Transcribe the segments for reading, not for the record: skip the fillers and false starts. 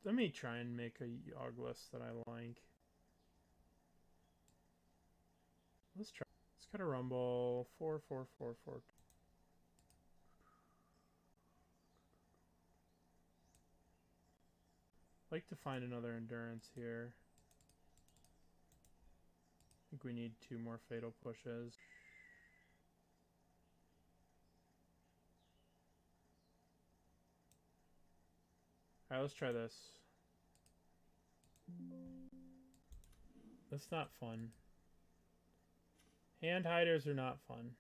Let me try and make a Yawgmoth that I like. Let's try. Let's cut a rumble. 4, 4, 4, 4. Like to find another endurance here. I think we need 2 more fatal pushes. Alright, let's try this. That's not fun. Hand hiders are not fun.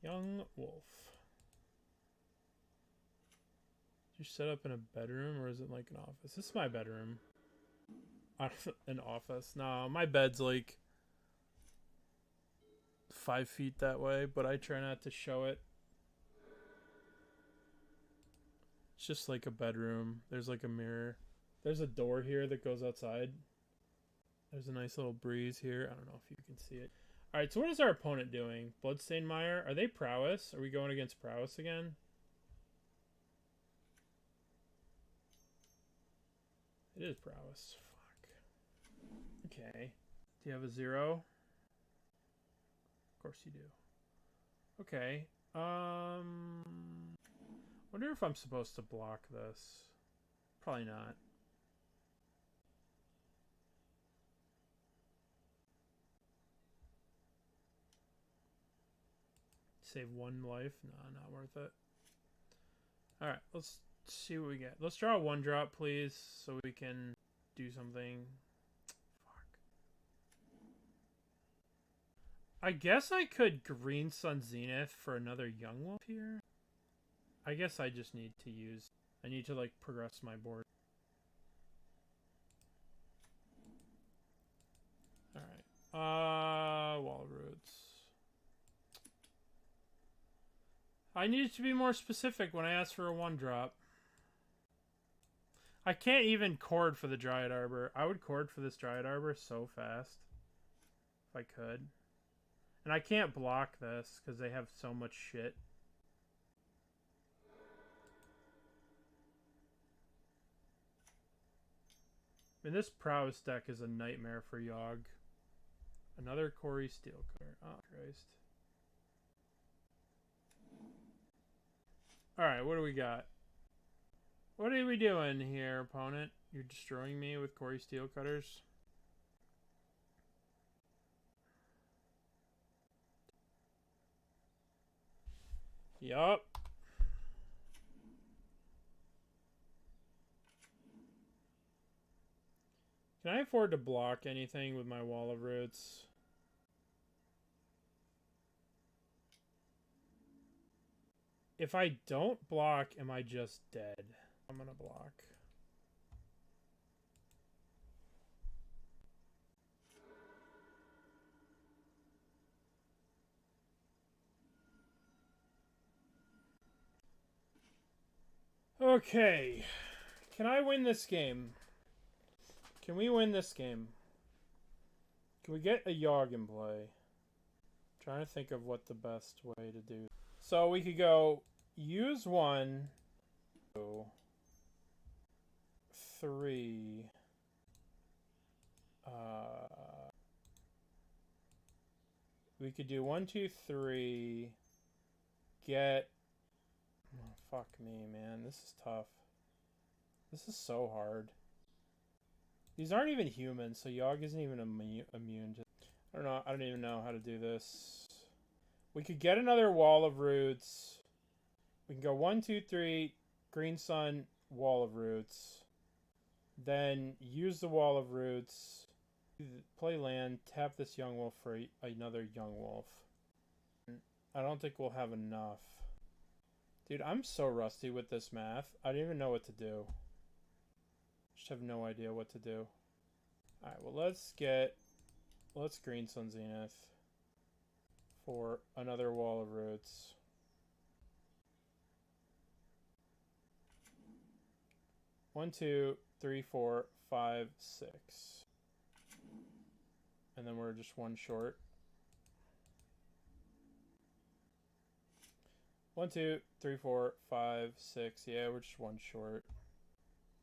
Young Wolf. Did you set up in a bedroom or is it like an office? This is my bedroom. An office. No, my bed's like 5 feet that way, but I try not to show it. It's just like a bedroom. There's like a mirror. There's a door here that goes outside. There's a nice little breeze here. I don't know if you can see it. Alright, so what is our opponent doing? Bloodstained Mire? Are they prowess? Are we going against prowess again? It is prowess. Fuck. Okay. Do you have a 0? Of course you do. Okay. Wonder if I'm supposed to block this. Probably not. Save 1 life? Nah, not worth it. Alright, let's see what we get. Let's draw a 1-drop, please, so we can do something. Fuck. I guess I could Green Sun Zenith for another Yawgmoth here. I guess I just need to use... I need to, like, progress my board. Alright. Wall Roots. I needed to be more specific when I asked for a 1-drop. I can't even chord for the Dryad Arbor. I would chord for this Dryad Arbor so fast. If I could. And I can't block this because they have so much shit. I mean, this prowess deck is a nightmare for Yawg. Another Corey Steelcutter. Oh, Christ. Alright, what do we got? What are we doing here, opponent? You're destroying me with Corey Steelcutters? Yup. Can I afford to block anything with my Wall of Roots? If I don't block, am I just dead? I'm gonna block. Okay. Can I win this game? Can we win this game? Can we get a Yawg in play? I'm trying to think of what the best way to do. So we could go use 1, 2, 3. We could do 1, 2, 3. Get. Oh, fuck me, man. This is tough. This is so hard. These aren't even human, so Yawg isn't even immune to... I don't know. I don't even know how to do this. We could get another Wall of Roots. We can go 1, 2, 3, Green Sun, Wall of Roots. Then use the Wall of Roots. Play land, tap this Yawgmoth for another Yawgmoth. I don't think we'll have enough. Dude, I'm so rusty with this math. I don't even know what to do. Just have no idea what to do. Alright, well let's Green Sun Zenith for another Wall of Roots. One, 2, 3, 4, 5, 6. And then we're just 1 short. 1, 2, 3, 4, 5, 6. Yeah, we're just one short.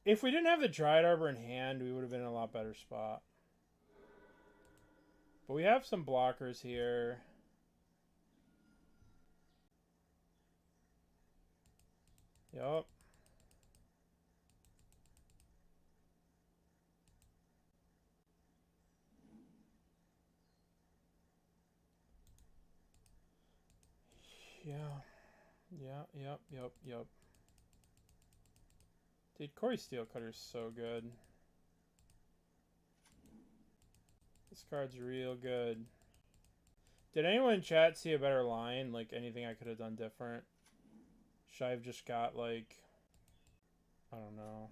If we didn't have the Dryad Arbor in hand, we would have been in a lot better spot. But we have some blockers here. Yup. Yeah. Yep. Dude, Corey Steelcutter's so good. This card's real good. Did anyone in chat see a better line? Like, anything I could have done different? Should I have just got, like... I don't know.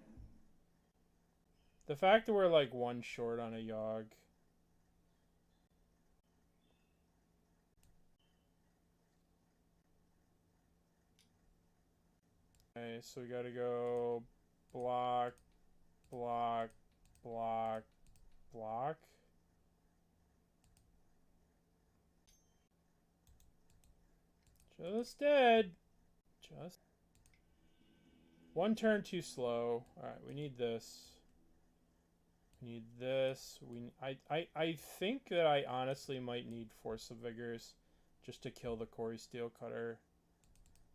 The fact that we're, like, one short on a Yawg... Okay, so we gotta go... Block... Block... Block... Block... Just dead. Just. One turn too slow. Alright, we need this. We need this. I think that I honestly might need Force of Vigors just to kill the Corey Steelcutter.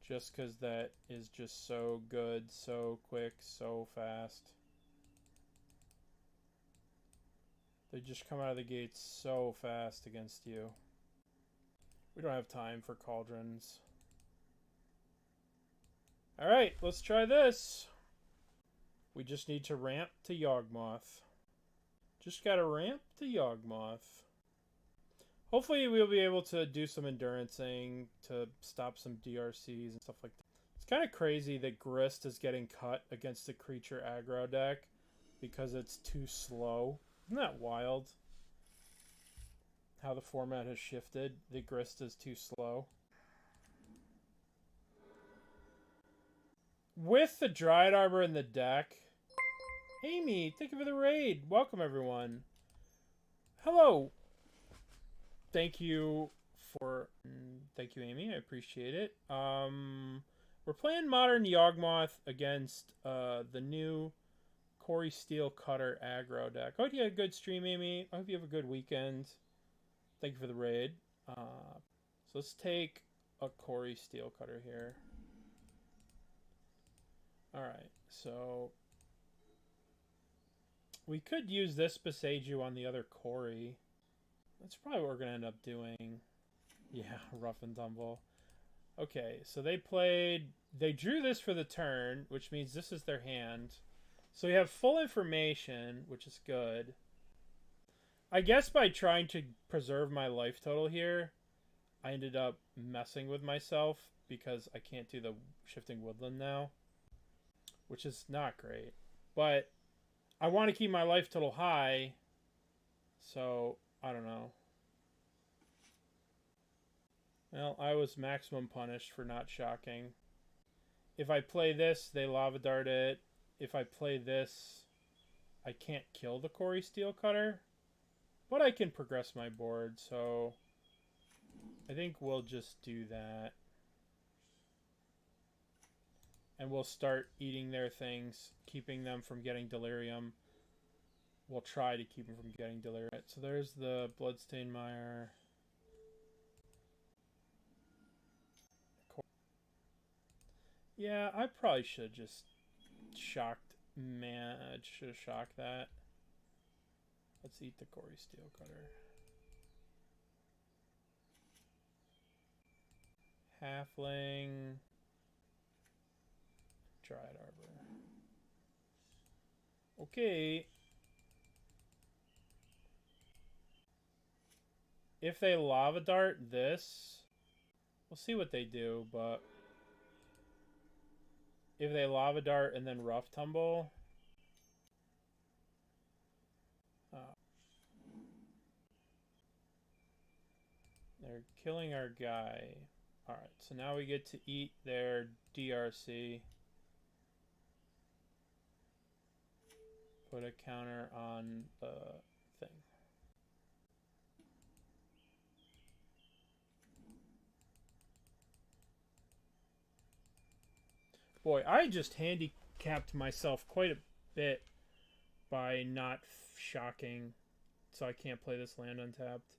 Just because that is just so good, so quick, so fast. They just come out of the gates so fast against you. We don't have time for cauldrons. Alright, let's try this. We just need to ramp to Yawgmoth. Just gotta ramp to Yawgmoth. Hopefully we'll be able to do some endurancing to stop some DRCs and stuff like that. It's kind of crazy that Grist is getting cut against the creature aggro deck because it's too slow. Isn't that wild? How the format has shifted. The Grist is too slow. With the Dryad Arbor in the deck. Amy, thank you for the raid. Welcome, everyone. Hello. Thank you, Amy. I appreciate it. We're playing Modern Yawgmoth against the new Corey Steelcutter aggro deck. I hope you had a good stream, Amy. I hope you have a good weekend. Thank you for the raid. So let's take a Corey Steelcutter here. Alright, so we could use this Boseiju on the other Corey. That's probably what we're going to end up doing. Yeah, rough and tumble. Okay, so they drew this for the turn, which means this is their hand. So we have full information, which is good. I guess by trying to preserve my life total here, I ended up messing with myself because I can't do the Shifting Woodland now, which is not great. But I want to keep my life total high, so I don't know. Well, I was maximum punished for not shocking. If I play this, they Lava Dart it. If I play this, I can't kill the Corey Steelcutter. But I can progress my board, so I think we'll just do that. And we'll start eating their things, keeping them from getting delirium. We'll try to keep them from getting delirium. So there's the Bloodstained Mire. Yeah, I probably should have just shocked. Man, I should have shocked that. Let's eat the Corey Steelcutter. Halfling. Dryad Arbor. Okay. If they Lava Dart this, we'll see what they do, but if they Lava Dart and then Rough Tumble, they're killing our guy. Alright, so now we get to eat their DRC. Put a counter on the thing. Boy, I just handicapped myself quite a bit by not shocking, so I can't play this land untapped.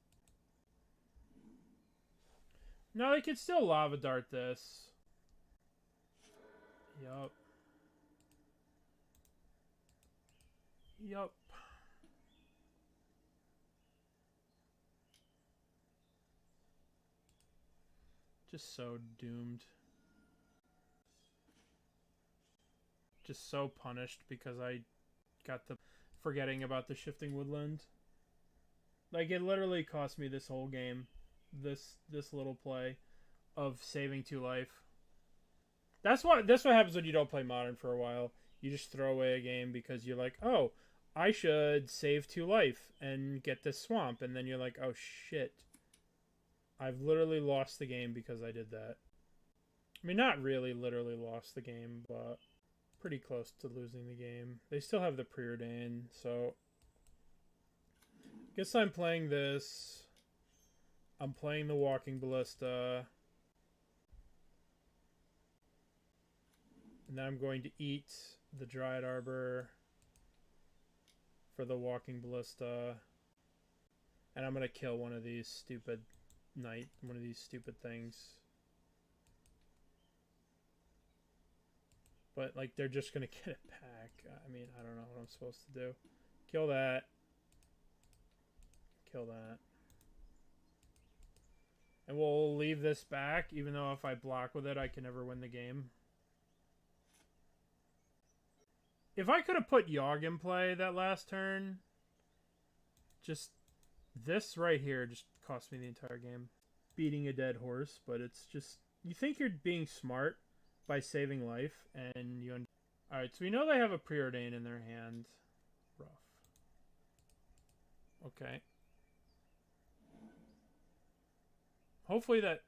No, they could still Lava Dart this. Yup. Yup. Just so doomed. Just so punished because I got the forgetting about the Shifting Woodland. Like, it literally cost me this whole game. This little play of saving 2 life. That's what happens when you don't play Modern for a while. You just throw away a game because you're like, oh, I should save 2 life and get this swamp. And then you're like, oh shit. I've literally lost the game because I did that. I mean, not really literally lost the game, but pretty close to losing the game. They still have the Preordain, so guess I'm playing this. I'm playing the Walking Ballista. And then I'm going to eat the Dryad Arbor for the Walking Ballista. And I'm going to kill one of these stupid things. But, like, they're just going to get it back. I mean, I don't know what I'm supposed to do. Kill that. Kill that. And we'll leave this back, even though if I block with it, I can never win the game. If I could have put Yawg in play that last turn, just this right here just cost me the entire game. Beating a dead horse, but it's just, you think you're being smart by saving life, and you... Alright, so we know they have a Preordain in their hand. Rough. Okay. Hopefully that...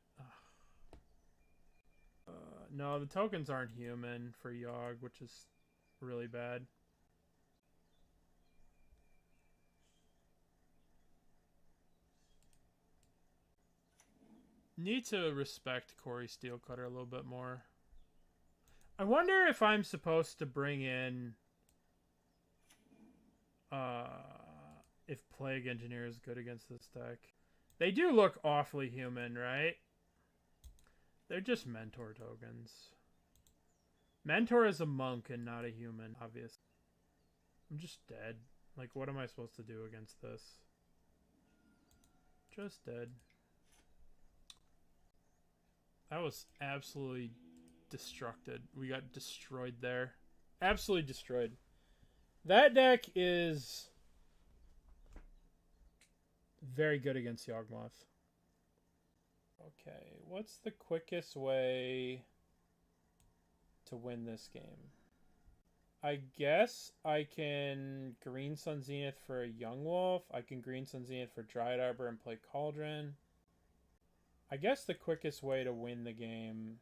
no, the tokens aren't human for Yawg, which is really bad. Need to respect Corey Steelcutter a little bit more. I wonder if I'm supposed to bring in... if Plague Engineer is good against this deck. They do look awfully human, right? They're just Mentor tokens. Mentor is a monk and not a human, obvious. I'm just dead. Like, what am I supposed to do against this? Just dead. That was absolutely destructed. We got destroyed there. Absolutely destroyed. That deck is very good against Yawgmoth. Okay, what's the quickest way to win this game? I guess I can Green Sun Zenith for a Yawgmoth. I can Green Sun Zenith for Dryad Arbor and play Cauldron. I guess the quickest way to win the game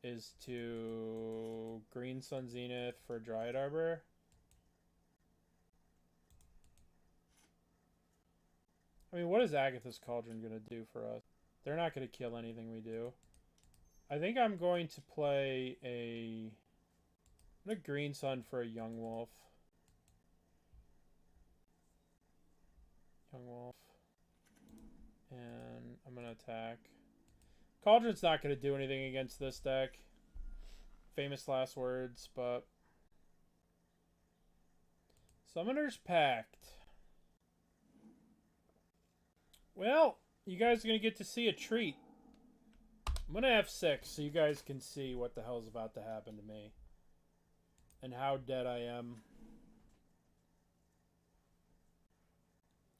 is to Green Sun Zenith for Dryad Arbor. I mean, what is Agatha's Cauldron going to do for us? They're not going to kill anything we do. I think I'm going to play a Green Sun for a Yawgmoth. Yawgmoth. And I'm going to attack. Cauldron's not going to do anything against this deck. Famous last words, but... Summoner's Pact. Well, you guys are going to get to see a treat. I'm going to have 6 so you guys can see what the hell is about to happen to me. And how dead I am.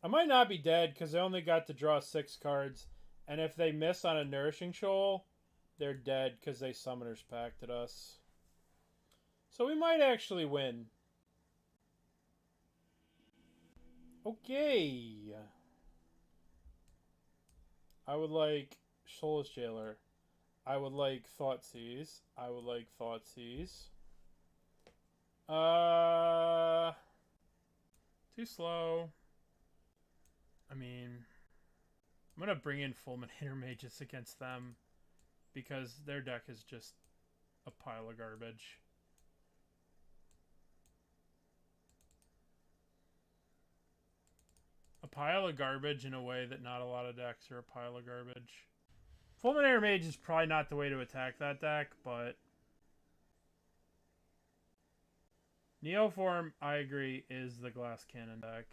I might not be dead because I only got to draw 6 cards. And if they miss on a Nourishing Shoal, they're dead because they Summoner's Pacted us. So we might actually win. Okay. I would like Soulless Jailer. I would like Thoughtseize. I would like Thoughtseize. Too slow. I mean, I'm going to bring in Fulminator Mages against them because their deck is just a pile of garbage. A pile of garbage in a way that not a lot of decks are a pile of garbage. Fulminator Mage is probably not the way to attack that deck, but Neoform, I agree, is the glass cannon deck.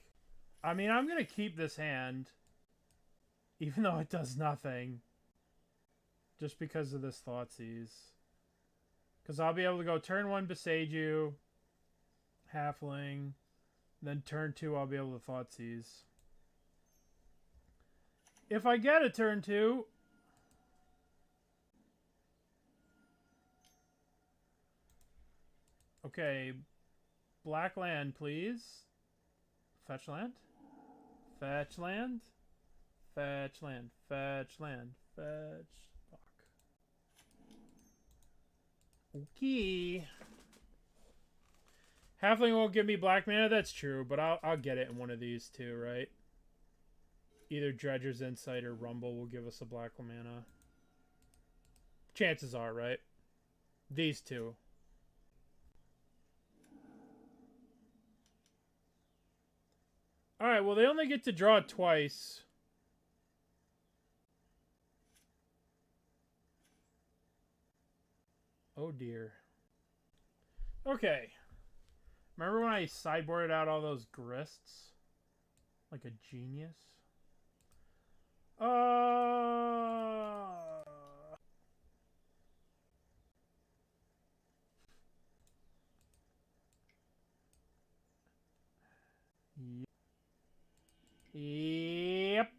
I mean, I'm going to keep this hand, even though it does nothing, just because of this Thoughtseize. Because I'll be able to go turn 1 Boseiju, Halfling, then turn 2 I'll be able to Thoughtseize. If I get a turn 2, okay, black land, please. Fetch land. Fetch land. Fetch land. Fetch land. Fetch. Fuck. Okay. Halfling won't give me black mana. That's true, but I'll get it in one of these two, right? Either Dredger's Insight or Rumble will give us a black mana. Chances are, right? These two. Alright, well, they only get to draw twice. Oh, dear. Okay. Remember when I sideboarded out all those Grists? Like a genius? Yep.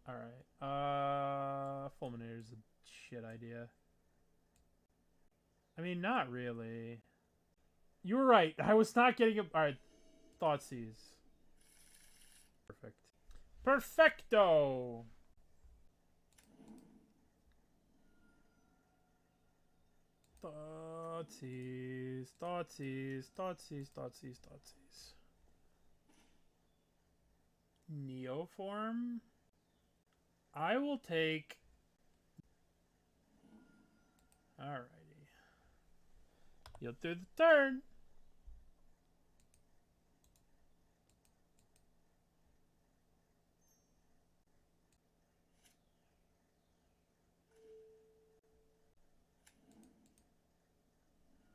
Alright. Fulminator's a shit idea. I mean, not really. You were right. I was not getting a... Alright. Thoughtseize. Perfect. Perfecto! Thoughtseize. Thoughtseize. Thoughtseize. Thoughtseize. Thoughtseize. Neoform. I will take... Alrighty. You'll do the turn.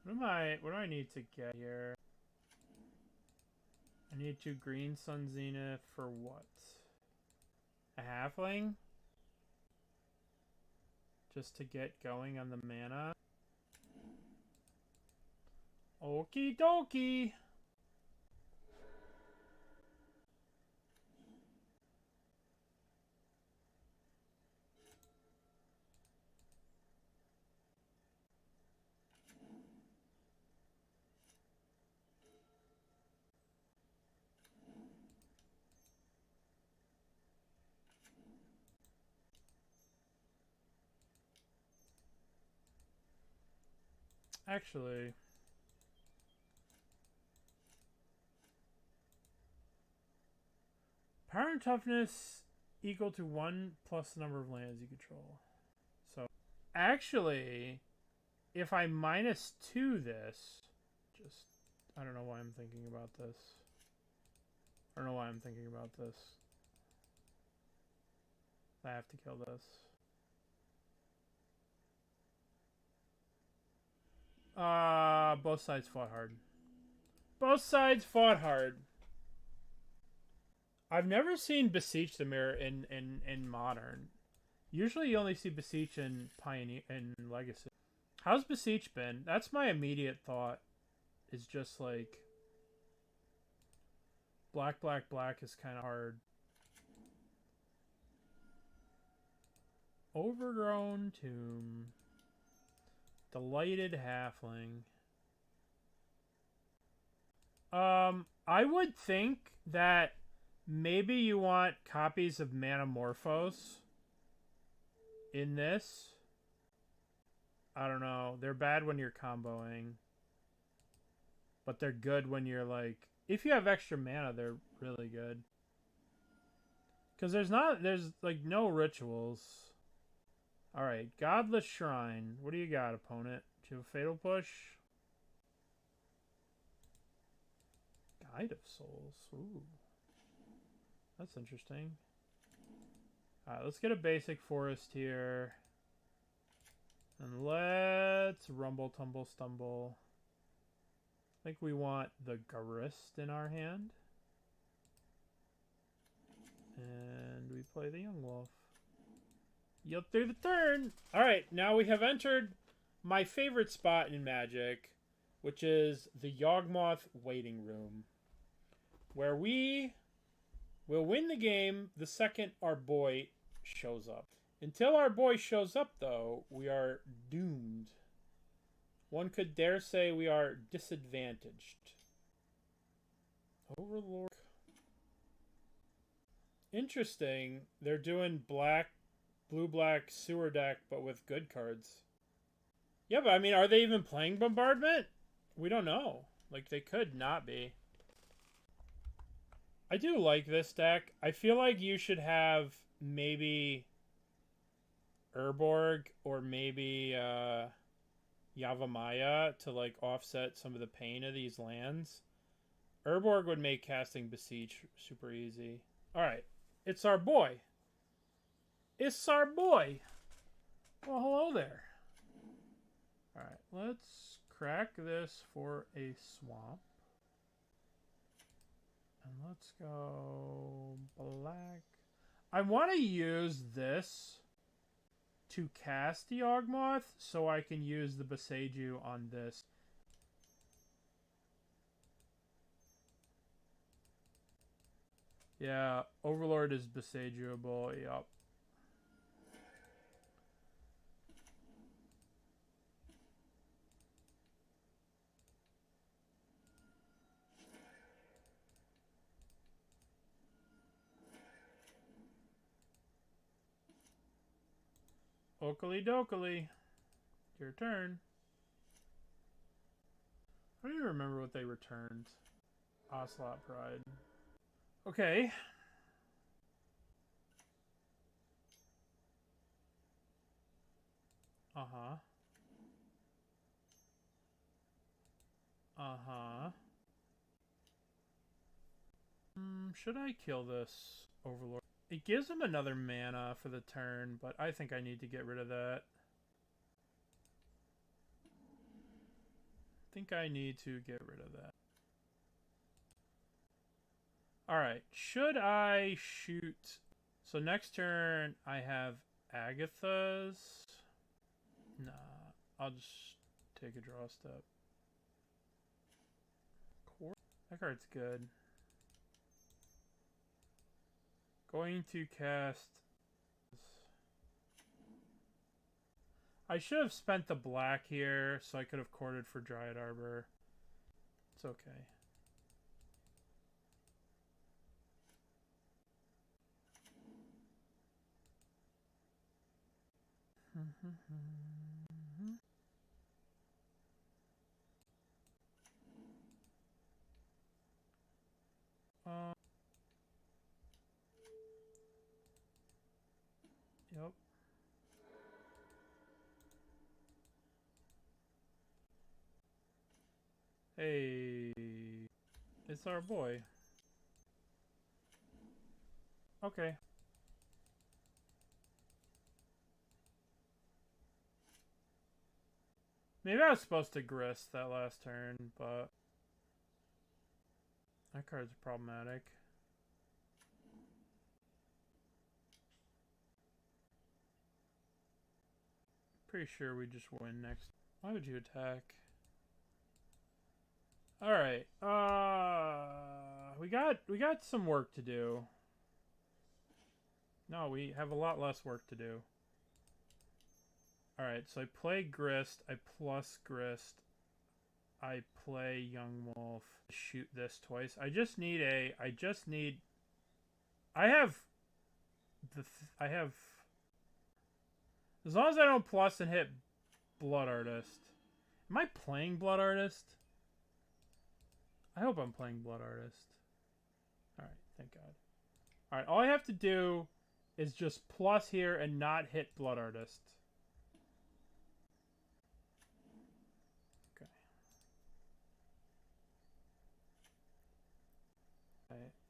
What do I need to get here? I need 2 green Sun Zenith for what? A halfling? Just to get going on the mana? Okie dokie! Actually, power and toughness equal to 1 plus the number of lands you control. So, actually, if I -2 this, I don't know why I'm thinking about this. I don't know why I'm thinking about this. I have to kill this. Both sides fought hard. Both sides fought hard. I've never seen Beseech the Mirror in Modern. Usually you only see Beseech in Pioneer and Legacy. How's Beseech been? That's my immediate thought. Is just like black is kind of hard. Overgrown Tomb. Delighted Halfling. I would think that maybe you want copies of Manamorphose in this. I don't know. They're bad when you're comboing. But they're good when you're like... If you have extra mana, they're really good. Because there's like no rituals. Alright, Godless Shrine. What do you got, opponent? Do you have a Fatal Push? Guide of Souls. Ooh. That's interesting. Alright, let's get a basic forest here. And let's rumble, tumble, stumble. I think we want the Grist in our hand. And we play the Yawgmoth. Yield through the turn. Alright, now we have entered my favorite spot in Magic, which is the Yawgmoth waiting room, where we will win the game the second our boy shows up. Until our boy shows up, though, we are doomed. One could dare say we are disadvantaged. Overlord. Interesting. They're doing blue-black sewer deck, but with good cards. Yeah, but I mean, are they even playing Bombardment? We don't know. Like, they could not be. I do like this deck. I feel like you should have maybe Urborg or maybe Yavimaya to, like, offset some of the pain of these lands. Urborg would make casting Boseiju super easy. Alright. It's our boy. It's our boy. Well, hello there. Alright, let's crack this for a swamp. And let's go black. I want to use this to cast the Yawgmoth so I can use the Boseiju on this. Yeah, Overlord is Boseijuable, yup. Oakley dokley. Your turn. I don't even remember what they returned. Ocelot Pride. Okay. Uh-huh. Uh-huh. Should I kill this Overlord? It gives him another mana for the turn, but I think I need to get rid of that. I think I need to get rid of that. Alright, should I shoot? So next turn I have Agatha's. Nah, I'll just take a draw step. That card's good. Going to cast. I should have spent the black here so I could have courted for Dryad Arbor. It's okay. Yep. Hey, it's our boy. Okay. Maybe I was supposed to Grist that last turn, but that card's problematic. Pretty sure we just win next. Why would you attack? Alright. We got some work to do. No, we have a lot less work to do. Alright, so I play Grist, I plus Grist, I play Yawgmoth, shoot this twice. I have, as long as I don't plus and hit Blood Artist. Am I playing Blood Artist? I hope I'm playing Blood Artist. Alright, thank God. Alright, all I have to do is just plus here and not hit Blood Artist.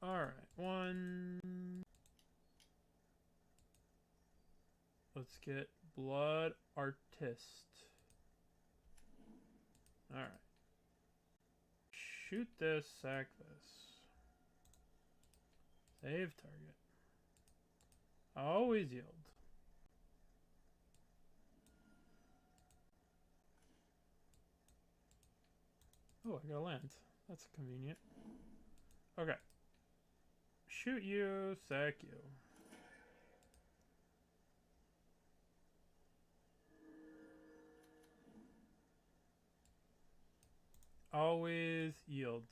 Alright. One. Let's get Blood Artist. Alright. Shoot this, sack this. Save target. Always yield. Oh, I got a land. That's convenient. Okay. Shoot you, sack you. Always yield.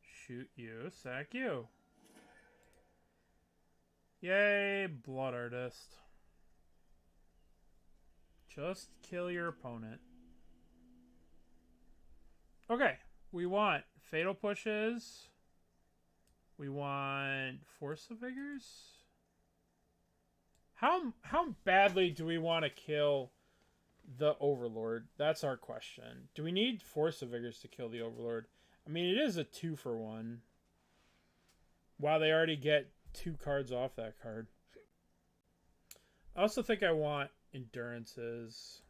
Shoot you, sack you. Yay, Blood Artist. Just kill your opponent. Okay, we want Fatal Pushes. We want Force of Vigors. How badly do we want to kill the Overlord? That's our question. Do we need Force of Vigors to kill the Overlord? I mean, it is a 2-for-1. Wow, they already get 2 cards off that card. I also think I want Endurances.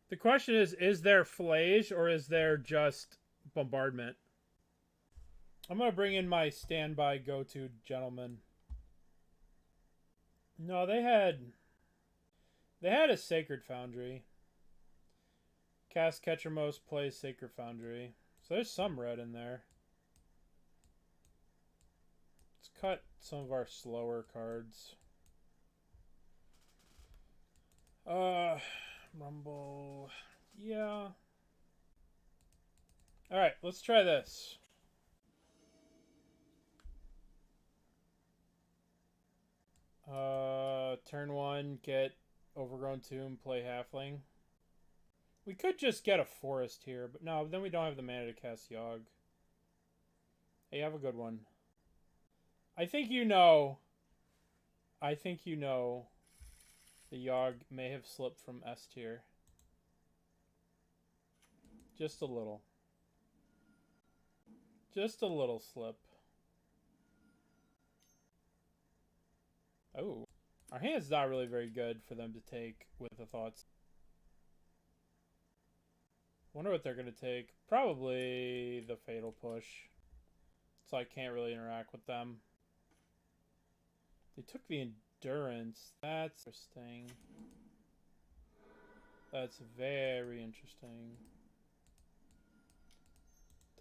The question is there Flage or is there just Bombardment? I'm going to bring in my standby go-to gentleman. No, they had a Sacred Foundry. Cast Ketchermos, plays Sacred Foundry. So there's some red in there. Let's cut some of our slower cards. Rumble. Yeah. Alright, let's try this. Turn 1, get Overgrown Tomb, play Halfling. We could just get a Forest here, but no, then we don't have the mana to cast Yawg. Hey, have a good one. I think you know the Yawg may have slipped from S tier. Just a little. Just a little slip. Oh. Our hand's not really very good for them to take with the Thoughts. Wonder what they're going to take. Probably the Fatal Push. So I can't really interact with them. They took the Endurance. That's interesting. That's very interesting.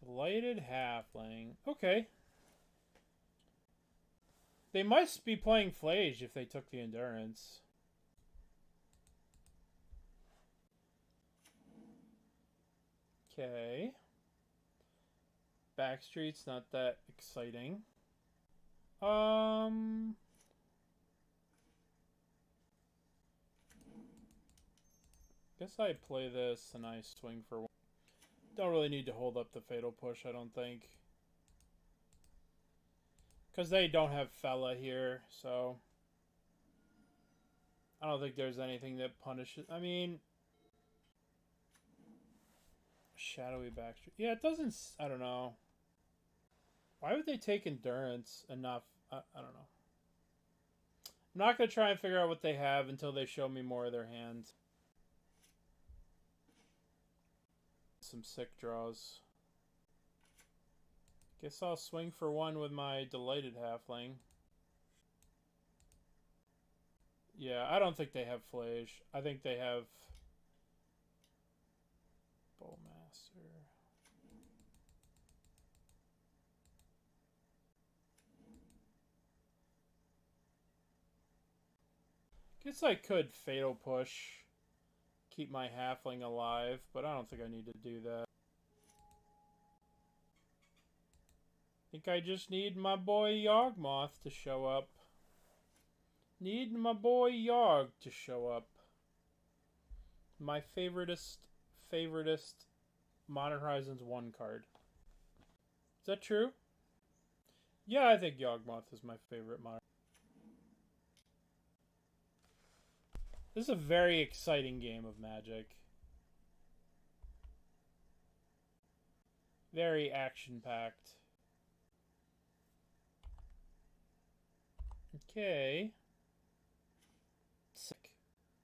Delighted Halfling. Okay. They must be playing Flage if they took the Endurance. Okay. Backstreet's not that exciting. Guess I play this and I swing for one. Don't really need to hold up the Fatal Push, I don't think. Because they don't have Fella here, so I don't think there's anything that punishes. I mean, Shadowy Backstreet. Yeah, it doesn't. I don't know. Why would they take Endurance and not? I don't know. I'm not going to try and figure out what they have until they show me more of their hand. Some sick draws. Guess I'll swing for one with my Delighted Halfling. Yeah, I don't think they have Flage. I think they have Bowmaster. Guess I could Fatal Push, keep my Halfling alive, but I don't think I need to do that. I think I just need my boy Yawgmoth to show up. Need my boy Yawg to show up. My favoritist Modern Horizons 1 card. Is that true? Yeah, I think Yawgmoth is my favorite Modern. This is a very exciting game of Magic. Very action-packed. Okay. Sick.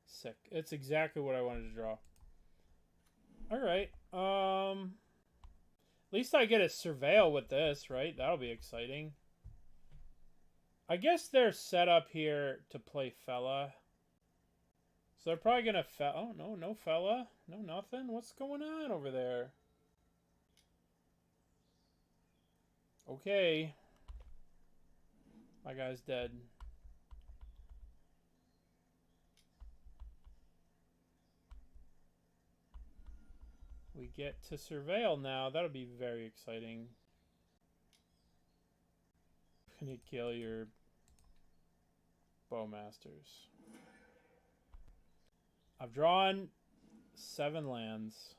Sick. It's exactly what I wanted to draw. Alright. At least I get a surveil with this, right? That'll be exciting. I guess they're set up here to play Fella. So they're probably gonna oh no, no Fella. No nothing. What's going on over there? Okay. My guy's dead. We get to surveil now. That'll be very exciting. I'm gonna kill your Bowmasters. I've drawn 7 lands.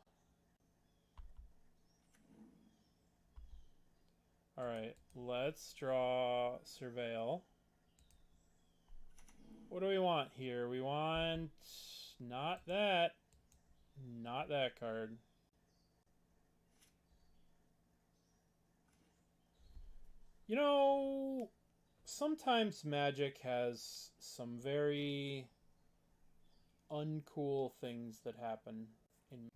Alright, let's draw Surveil. What do we want here? We want not that. Not that card. You know, sometimes Magic has some very uncool things that happen in.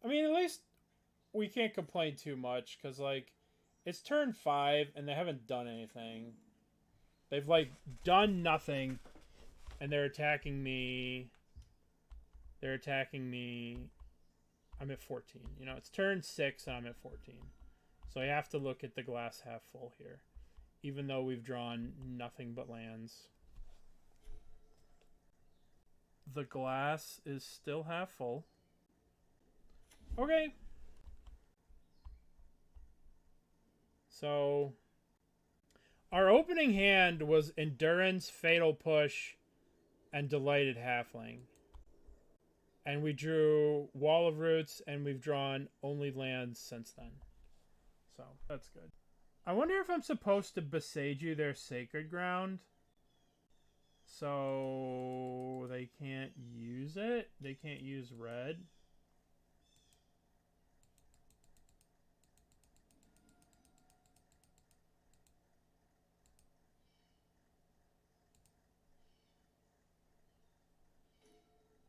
I mean, at least we can't complain too much, because, like, it's turn 5 and they haven't done anything. They've, like, done nothing, and they're attacking me. They're attacking me. I'm at 14. You know, it's turn 6 and I'm at 14. So I have to look at the glass half full here, even though we've drawn nothing but lands. The glass is still half full. Okay. So our opening hand was Endurance, Fatal Push, and Delighted Halfling. And we drew Wall of Roots, and we've drawn only lands since then. So that's good. I wonder if I'm supposed to Boseiju their Sacred Ground, so they can't use it. They can't use red.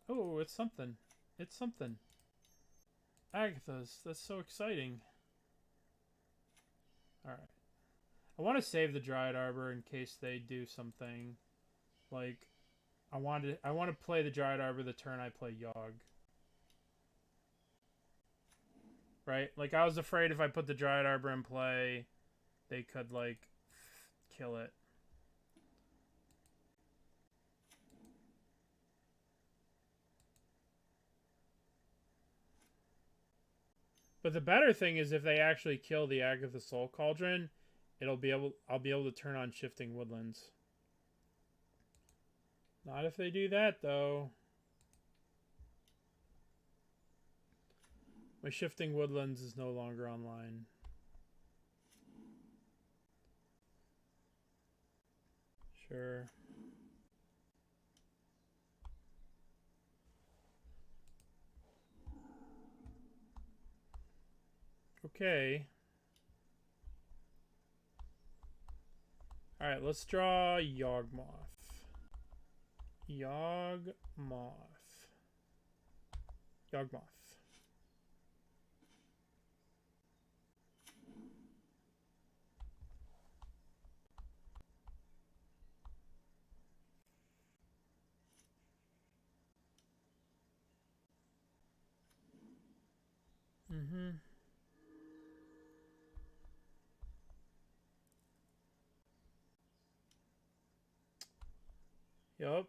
Oh, it's something. It's something. Agatha's. That's so exciting. Alright. I want to save the Dryad Arbor in case they do something. Like, I want to play the Dryad Arbor the turn I play Yawg. Right? Like, I was afraid if I put the Dryad Arbor in play, they could, like, kill it. But the better thing is if they actually kill the Agatha Soul Cauldron, I'll be able to turn on Shifting Woodlands. Not if they do that, though. My Shifting Woodlands is no longer online. Sure. Okay. Alright, let's draw Yawgmoth. Yawgmoth. Yawgmoth. Mm-hmm. Yup.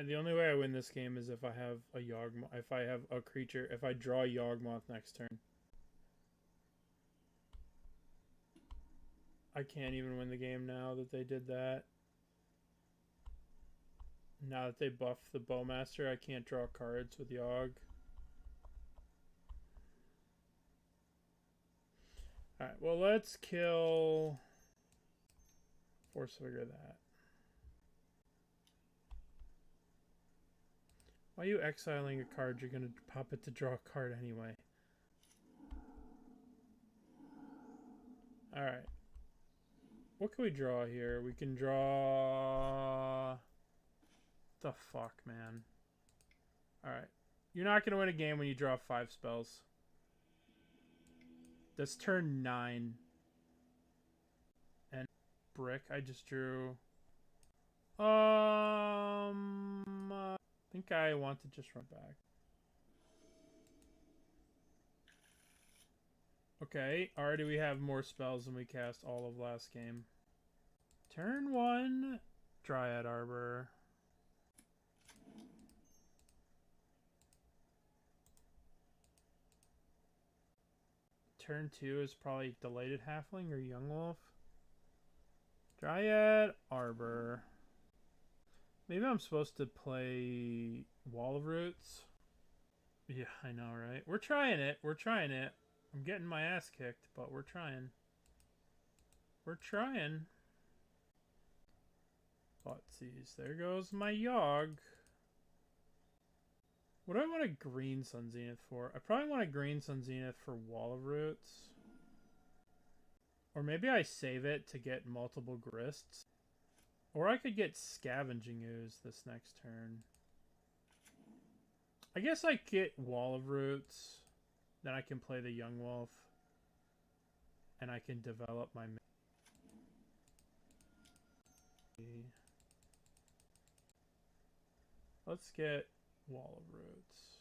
The only way I win this game is if I have a Yawgmoth, if I have a creature, if I draw Yawgmoth next turn. I can't even win the game now that they did that. Now that they buffed the Bowmaster, I can't draw cards with Yawg. Alright, well, let's kill Force of Vigor that. Why are you exiling a card? You're going to pop it to draw a card anyway. Alright. What can we draw here? We can draw... The fuck, man. Alright. You're not going to win a game when you draw 5 spells. That's turn 9. And brick, I just drew... I think I want to just run back. Okay, already we have more spells than we cast all of last game. Turn 1, Dryad Arbor. Turn 2 is probably Delighted Halfling or Yawgmoth. Dryad Arbor. Maybe I'm supposed to play Wall of Roots. Yeah, I know, right? We're trying it. We're trying it. I'm getting my ass kicked, but we're trying. We're trying. Thoughtseize. There goes my Yawg. What do I want a green Sun Zenith for? I probably want a green Sun Zenith for Wall of Roots. Or maybe I save it to get multiple Grists. Or I could get Scavenging Ooze this next turn. I guess I get Wall of Roots. Then I can play the Yawgmoth. And I can develop my... Let's get Wall of Roots.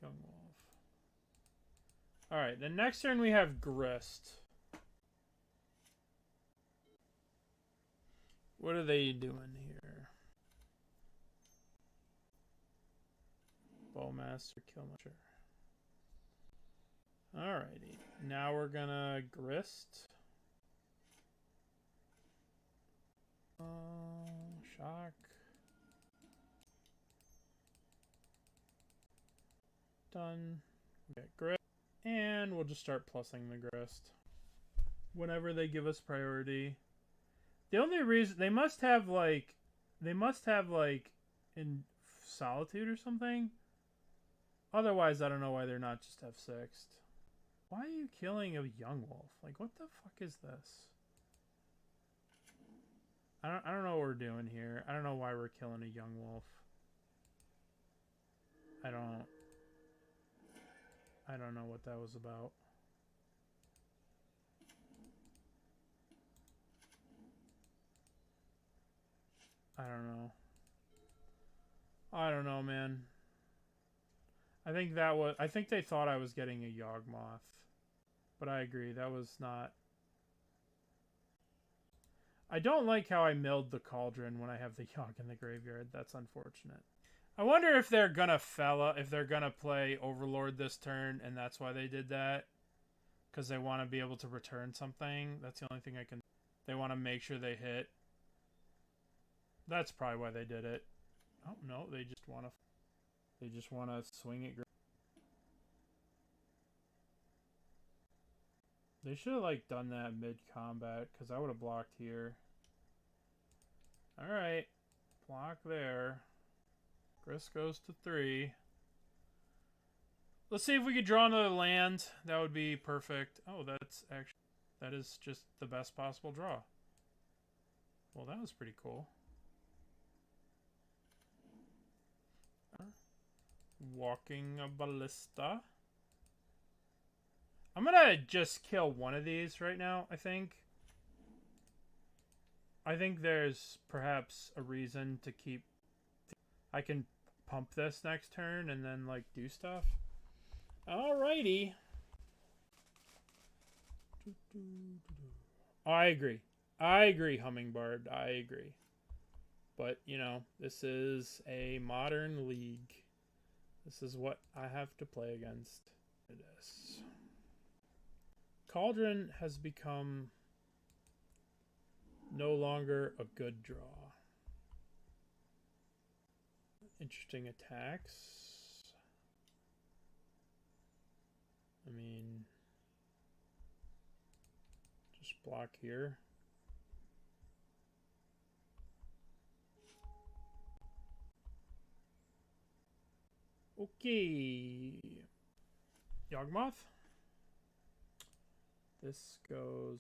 Yawgmoth. Alright, then next turn we have Grist. What are they doing here? Bowmaster, Killmaster. Alrighty. Now we're gonna Grist. Shock. Done. We got Grist. And we'll just start plussing the Grist. Whenever they give us priority. The only reason they must have like in Solitude or something. Otherwise, I don't know why they're not just F6'd. Why are you killing a Yawgmoth? Like, what the fuck is this? I don't know what we're doing here. I don't know why we're killing a Yawgmoth. I don't know what that was about. I don't know. I don't know, man. I think they thought I was getting a Yawgmoth. But I agree, that was not... I don't like how I milled the Cauldron when I have the Yawg in the graveyard. That's unfortunate. I wonder if they're gonna play Overlord this turn, and that's why they did that. Because they want to be able to return something. That's the only thing I can... They want to make sure they hit. That's probably why they did it. Oh, no, they just want to swing it. They should have, like, done that mid-combat, because I would have blocked here. Alright. Block there. Grist goes to 3. Let's see if we could draw another land. That would be perfect. Oh, that is just the best possible draw. Well, that was pretty cool. Walking Ballista. I'm gonna just kill one of these right now, I think. I think there's perhaps a reason to keep... I can pump this next turn and then, like, do stuff. Alrighty. I agree. I agree, Hummingbird. I agree. But, you know, this is a modern league. This is what I have to play against. It is. Cauldron has become no longer a good draw. Interesting attacks. I mean, just block here. Okay. Yawgmoth. This goes...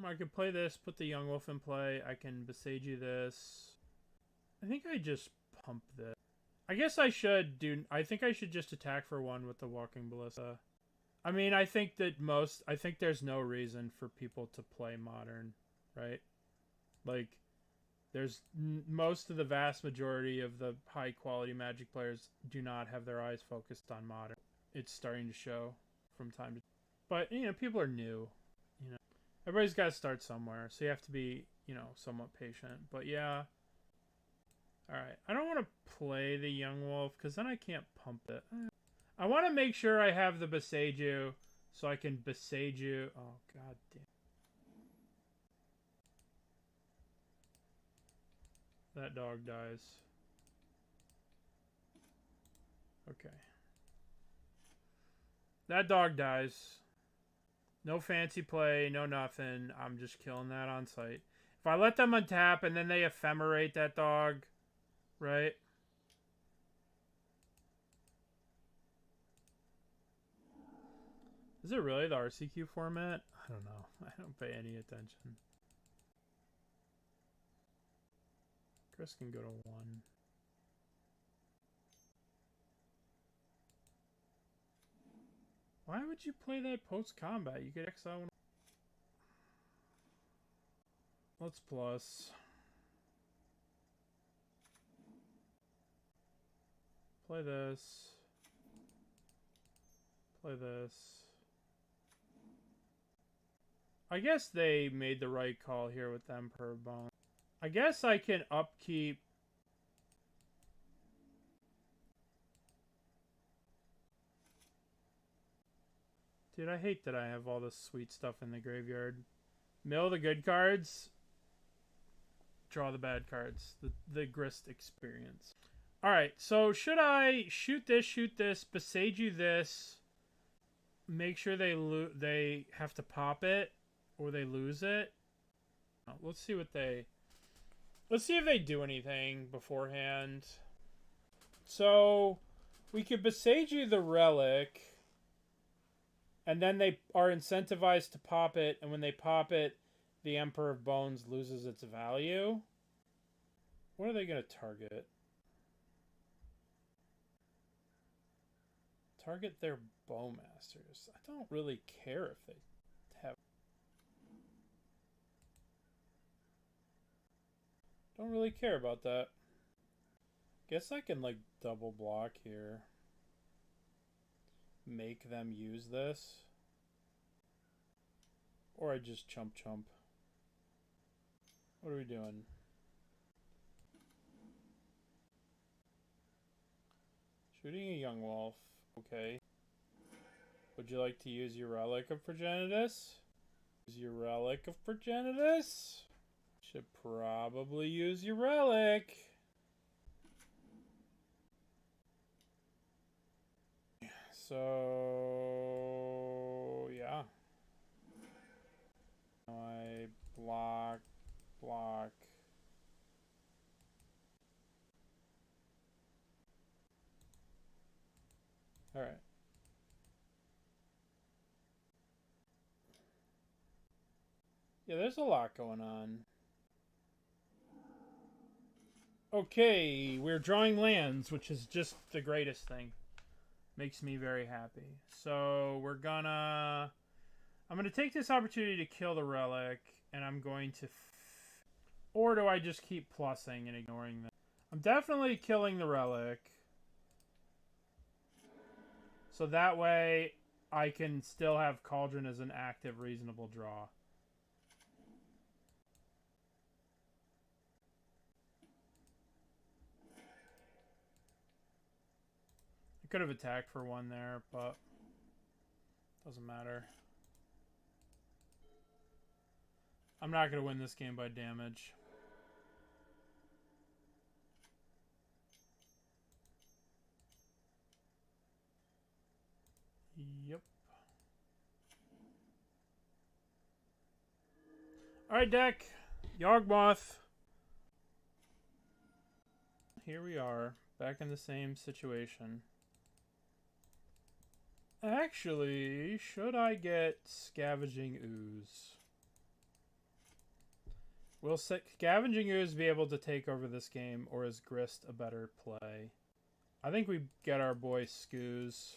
I could play this, put the Yawgmoth in play. I can Boseiju this. I think I just pump this. I guess I should do... I think I should just attack for 1 with the Walking Ballista. I mean, I think there's no reason for people to play Modern, right? Like, there's... Most of the vast majority of the high-quality Magic players do not have their eyes focused on Modern. It's starting to show from time to time. But, you know, people are new. You know, everybody's got to start somewhere, so you have to be, you know, somewhat patient. But yeah, all right. I don't want to play the Yawgmoth because then I can't pump it. I want to make sure I have the Boseiju so I can Boseiju. Oh god damn! That dog dies. Okay. That dog dies. No fancy play, no nothing. I'm just killing that on sight. If I let them untap and then they ephemerate that dog, right? Is it really the RCQ format? I don't know. I don't pay any attention. Grist can go to 1. Why would you play that post-combat? You could exile one. Let's plus. Play this. Play this. I guess they made the right call here with them per bone. I guess I can upkeep. Dude, I hate that I have all this sweet stuff in the graveyard. Mill the good cards. Draw the bad cards. The Grist experience. Alright, so should I shoot this, Boseiju this, make sure they have to pop it, or they lose it? Let's see what they... Let's see if they do anything beforehand. So, we could Boseiju the Relic... And then they are incentivized to pop it, and when they pop it, the Emperor of Bones loses its value. What are they going to target? Target their Bowmasters. I don't really care if they have... Don't really care about that. Guess I can, like, double block here. Make them use this, or I just chump. What are we doing? Shooting a Yawgmoth. Okay. Would you like to use your Relic of Progenitus? Use your Relic of Progenitus? Should probably use your Relic. So, yeah. I block. Alright. Yeah, there's a lot going on. Okay, we're drawing lands, which is just the greatest thing. Makes me very happy. So we're gonna... I'm gonna take this opportunity to kill the Relic, and I'm going to... Or do I just keep plussing and ignoring them? I'm definitely killing the Relic. So that way I can still have Cauldron as an active, reasonable draw. I could have attacked for 1 there, but doesn't matter. I'm not going to win this game by damage. Yep. Alright, deck. Yawgmoth. Here we are, back in the same situation. Actually, should I get Scavenging Ooze? Will Scavenging Ooze be able to take over this game, or is Grist a better play? I think we get our boy Scooze.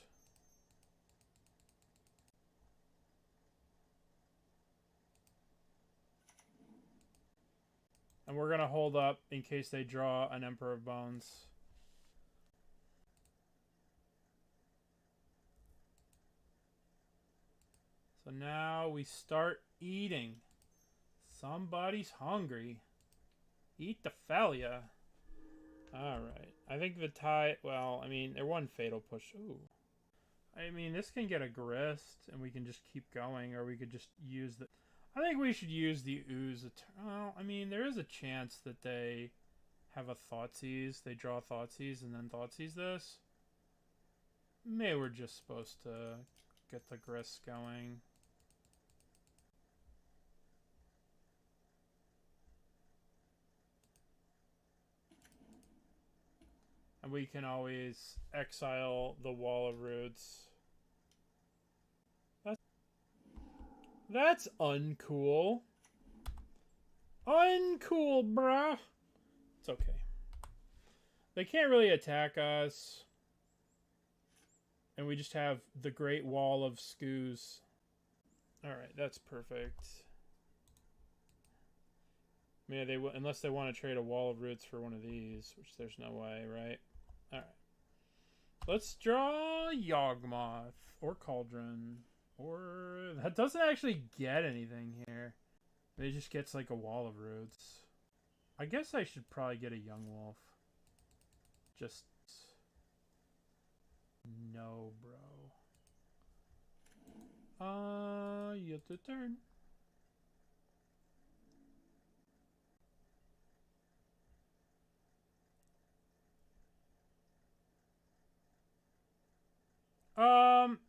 And we're going to hold up in case they draw an Emperor of Bones. So now we start eating. Somebody's hungry. Eat the Thalia. Alright. I think the tie... Well, I mean, they're one Fatal Push. Ooh. I mean, this can get a Grist, and we can just keep going, or we could just use the... I think we should use the Ooze. Well, I mean, there is a chance that they have a Thoughtseize. They draw Thoughtseize and then Thoughtseize this. Maybe we're just supposed to get the Grist going. And we can always exile the Wall of Roots. That's uncool. Uncool, bruh. It's okay. They can't really attack us. And we just have the Great Wall of Scooze. Alright, that's perfect. Yeah, unless they want to trade a Wall of Roots for one of these, which there's no way, right? Alright. Let's draw Yawgmoth or Cauldron. Or that doesn't actually get anything here. It just gets like a Wall of Roots. I guess I should probably get a Young Wolf. Just no, bro. You have to turn.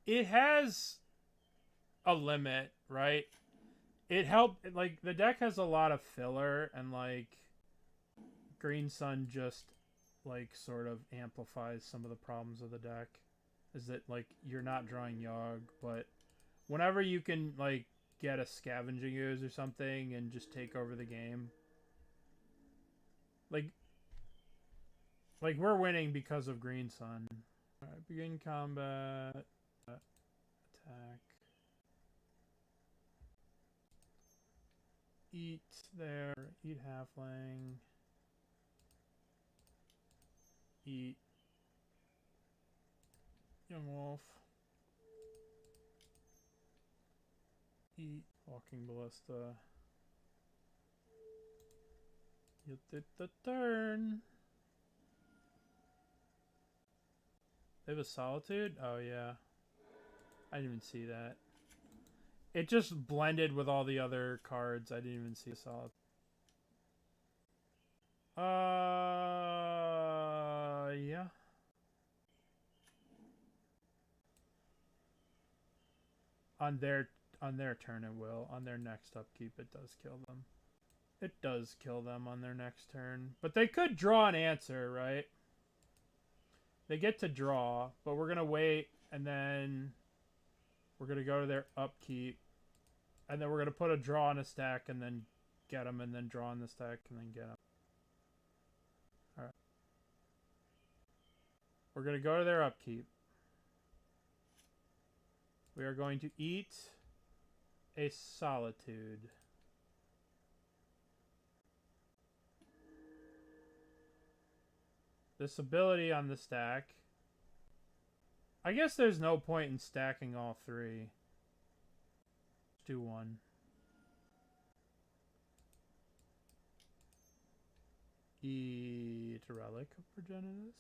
It has a limit, right? It helped, like, the deck has a lot of filler, and, like, Green Sun just, like, sort of amplifies some of the problems of the deck. Is that, like, you're not drawing Yawg, but whenever you can, like, get a Scavenging Ooze or something and just take over the game. Like, we're winning because of Green Sun. Alright, begin combat. Attack. Eat there. Eat Halfling. Eat Young Wolf. Eat Walking Ballista. You did the turn. They have a Solitude? Oh, yeah. I didn't even see that. It just blended with all the other cards. I didn't even see a Solitude. Yeah. On their turn it will. On their next upkeep it does kill them. It does kill them on their next turn. But they could draw an answer, right? They get to draw, but we're going to wait, and then we're going to go to their upkeep, and then we're going to put a draw on a stack, and then get them, and then draw on the stack, and then get them. Alright. We're going to go to their upkeep. We are going to eat a Solitude. This ability on the stack. I guess there's no point in stacking all three. Let's do one. Eat a Relic of Progenitus.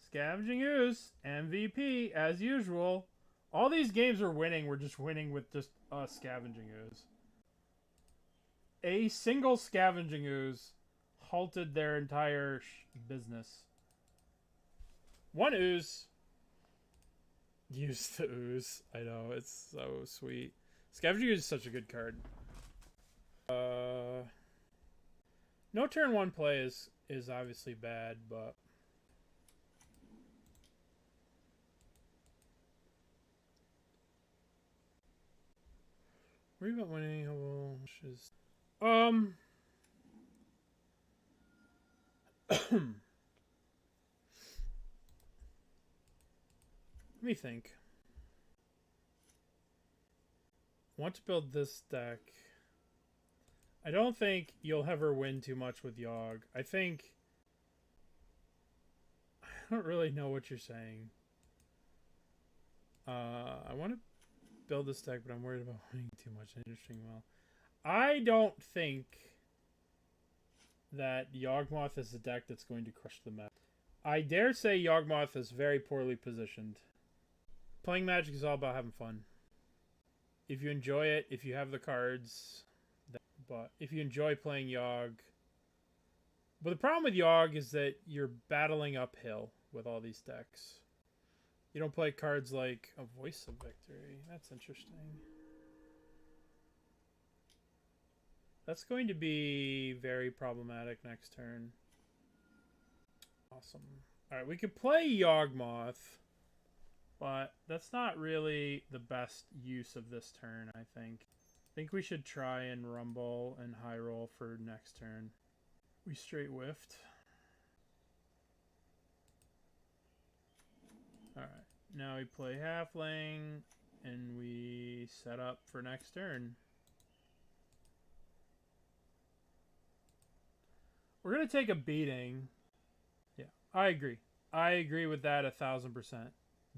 Scavenging Ooze, MVP, as usual. All these games we're winning, we're just winning with just Scavenging Ooze. A single Scavenging Ooze halted their entire business. One Ooze. Use the ooze. I know, it's so sweet. Scavenging Ooze is such a good card. No turn 1 play is obviously bad, but worry about winning, which is let me think. I want to build this deck. I don't think you'll ever win too much with Yawg. I don't really know what you're saying. I want to build this deck, but I'm worried about winning too much. Interesting. Well, I don't think that Yawgmoth is the deck that's going to crush the meta. I dare say Yawgmoth is very poorly positioned. Playing Magic is all about having fun. If you enjoy it, if you have the cards, but if you enjoy playing Yawg. But the problem with Yawg is that you're battling uphill with all these decks. You don't play cards like a Voice of Victory. That's interesting. That's going to be very problematic next turn. Awesome. Alright, we could play Yawgmoth, but that's not really the best use of this turn, I think. I think we should try and rumble and high roll for next turn. We straight whiffed. Alright, now we play Halfling, and we set up for next turn. We're going to take a beating. Yeah, I agree. I agree with that 1000%.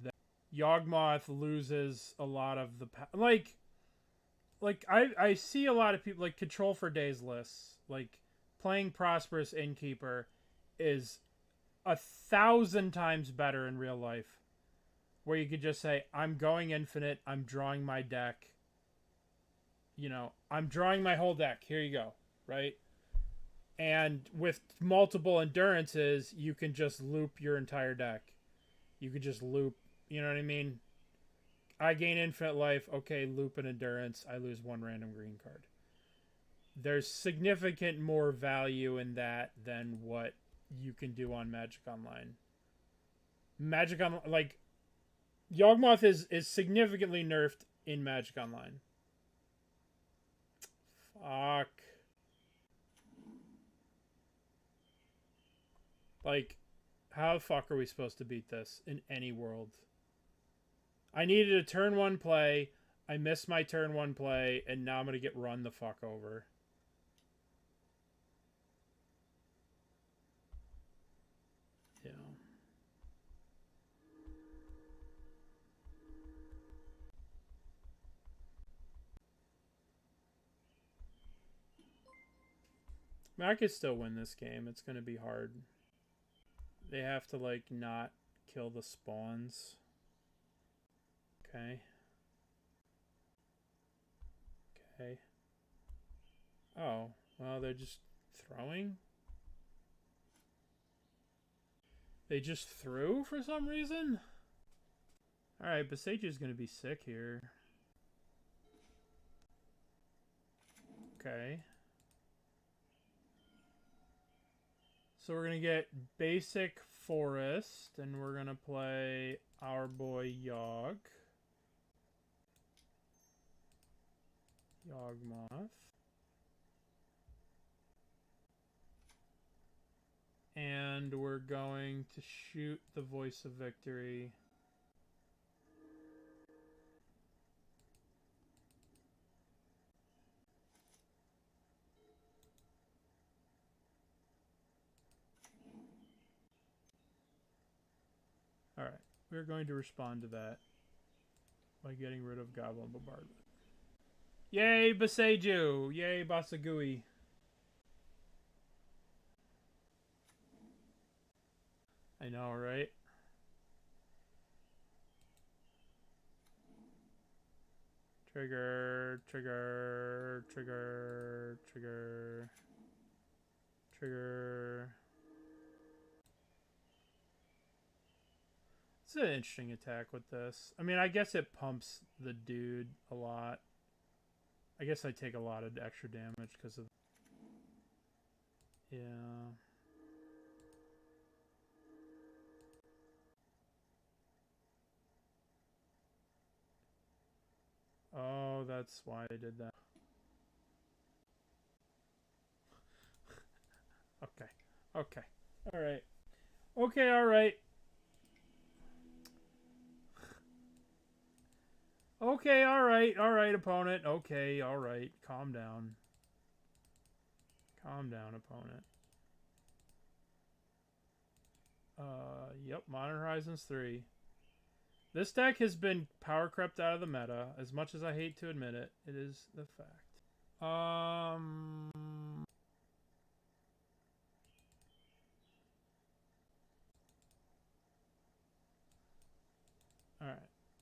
That Yawgmoth loses a lot of the... Like I see a lot of people, like, Control for Days lists. Like, playing Prosperous Innkeeper is 1,000 times better in real life. Where you could just say, I'm going infinite, I'm drawing my deck. You know, I'm drawing my whole deck. Here you go, right? And with multiple endurances, you can just loop your entire deck. You could just loop, you know what I mean? I gain infinite life. Okay, loop an endurance. I lose one random green card. There's significant more value in that than what you can do on Magic Online. Magic Online, like, Yawgmoth is significantly nerfed in Magic Online. Fuck. Like, how the fuck are we supposed to beat this in any world? I needed a turn 1 play. I missed my turn 1 play, and now I'm going to get run the fuck over. Yeah. I mean, I could still win this game. It's going to be hard. They have to, like, not kill the spawns. Okay. Okay. Oh, well, they're just throwing? They just threw for some reason? Alright, Boseiju is going to be sick here. Okay. So we're going to get basic forest, and we're going to play our boy Yawg. Yawgmoth. And we're going to shoot the Voice of Victory. Alright, we're going to respond to that by getting rid of Goblin Bombardment. Yay, Boseiju! Yay, Boseiju! I know, right? Trigger, trigger, trigger, trigger, trigger. It's an interesting attack with this. I mean, I guess it pumps the dude a lot. I guess I take a lot of extra damage because of... Yeah. Oh, that's why I did that. Okay. Okay. Alright. Okay, alright. Okay, alright, opponent. Okay, alright. Calm down. Calm down, opponent. Yep, Modern Horizons 3. This deck has been power crept out of the meta. As much as I hate to admit it, it is the fact. Alright,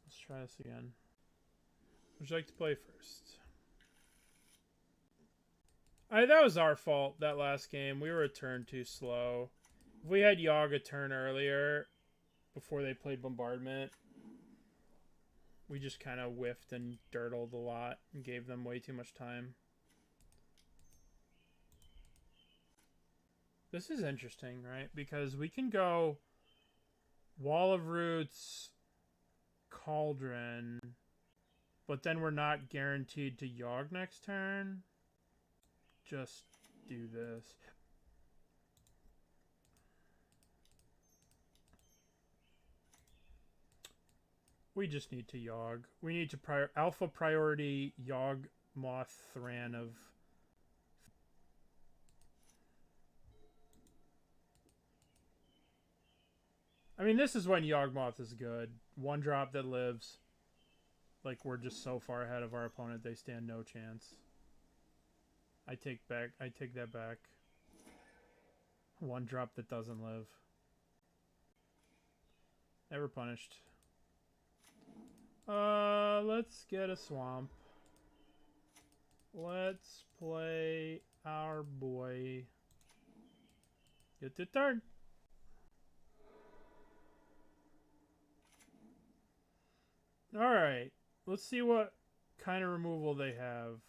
let's try this again. Would you like to play first? That was our fault, that last game. We were a turn too slow. If we had Yawg a turn earlier, before they played Bombardment, we just kind of whiffed and dirtled a lot and gave them way too much time. This is interesting, right? Because we can go Wall of Roots, Cauldron, but then we're not guaranteed to Yawg next turn. Just do this. We just need to Yawg. We need to alpha priority Yawgmoth Thran of... I mean, this is when Yawgmoth is good. One drop that lives. Like, we're just so far ahead of our opponent, they stand no chance. I take that back. One drop that doesn't live. Never punished. Let's get a swamp. Let's play our boy. Get the turn. Alright. Let's see what kind of removal they have.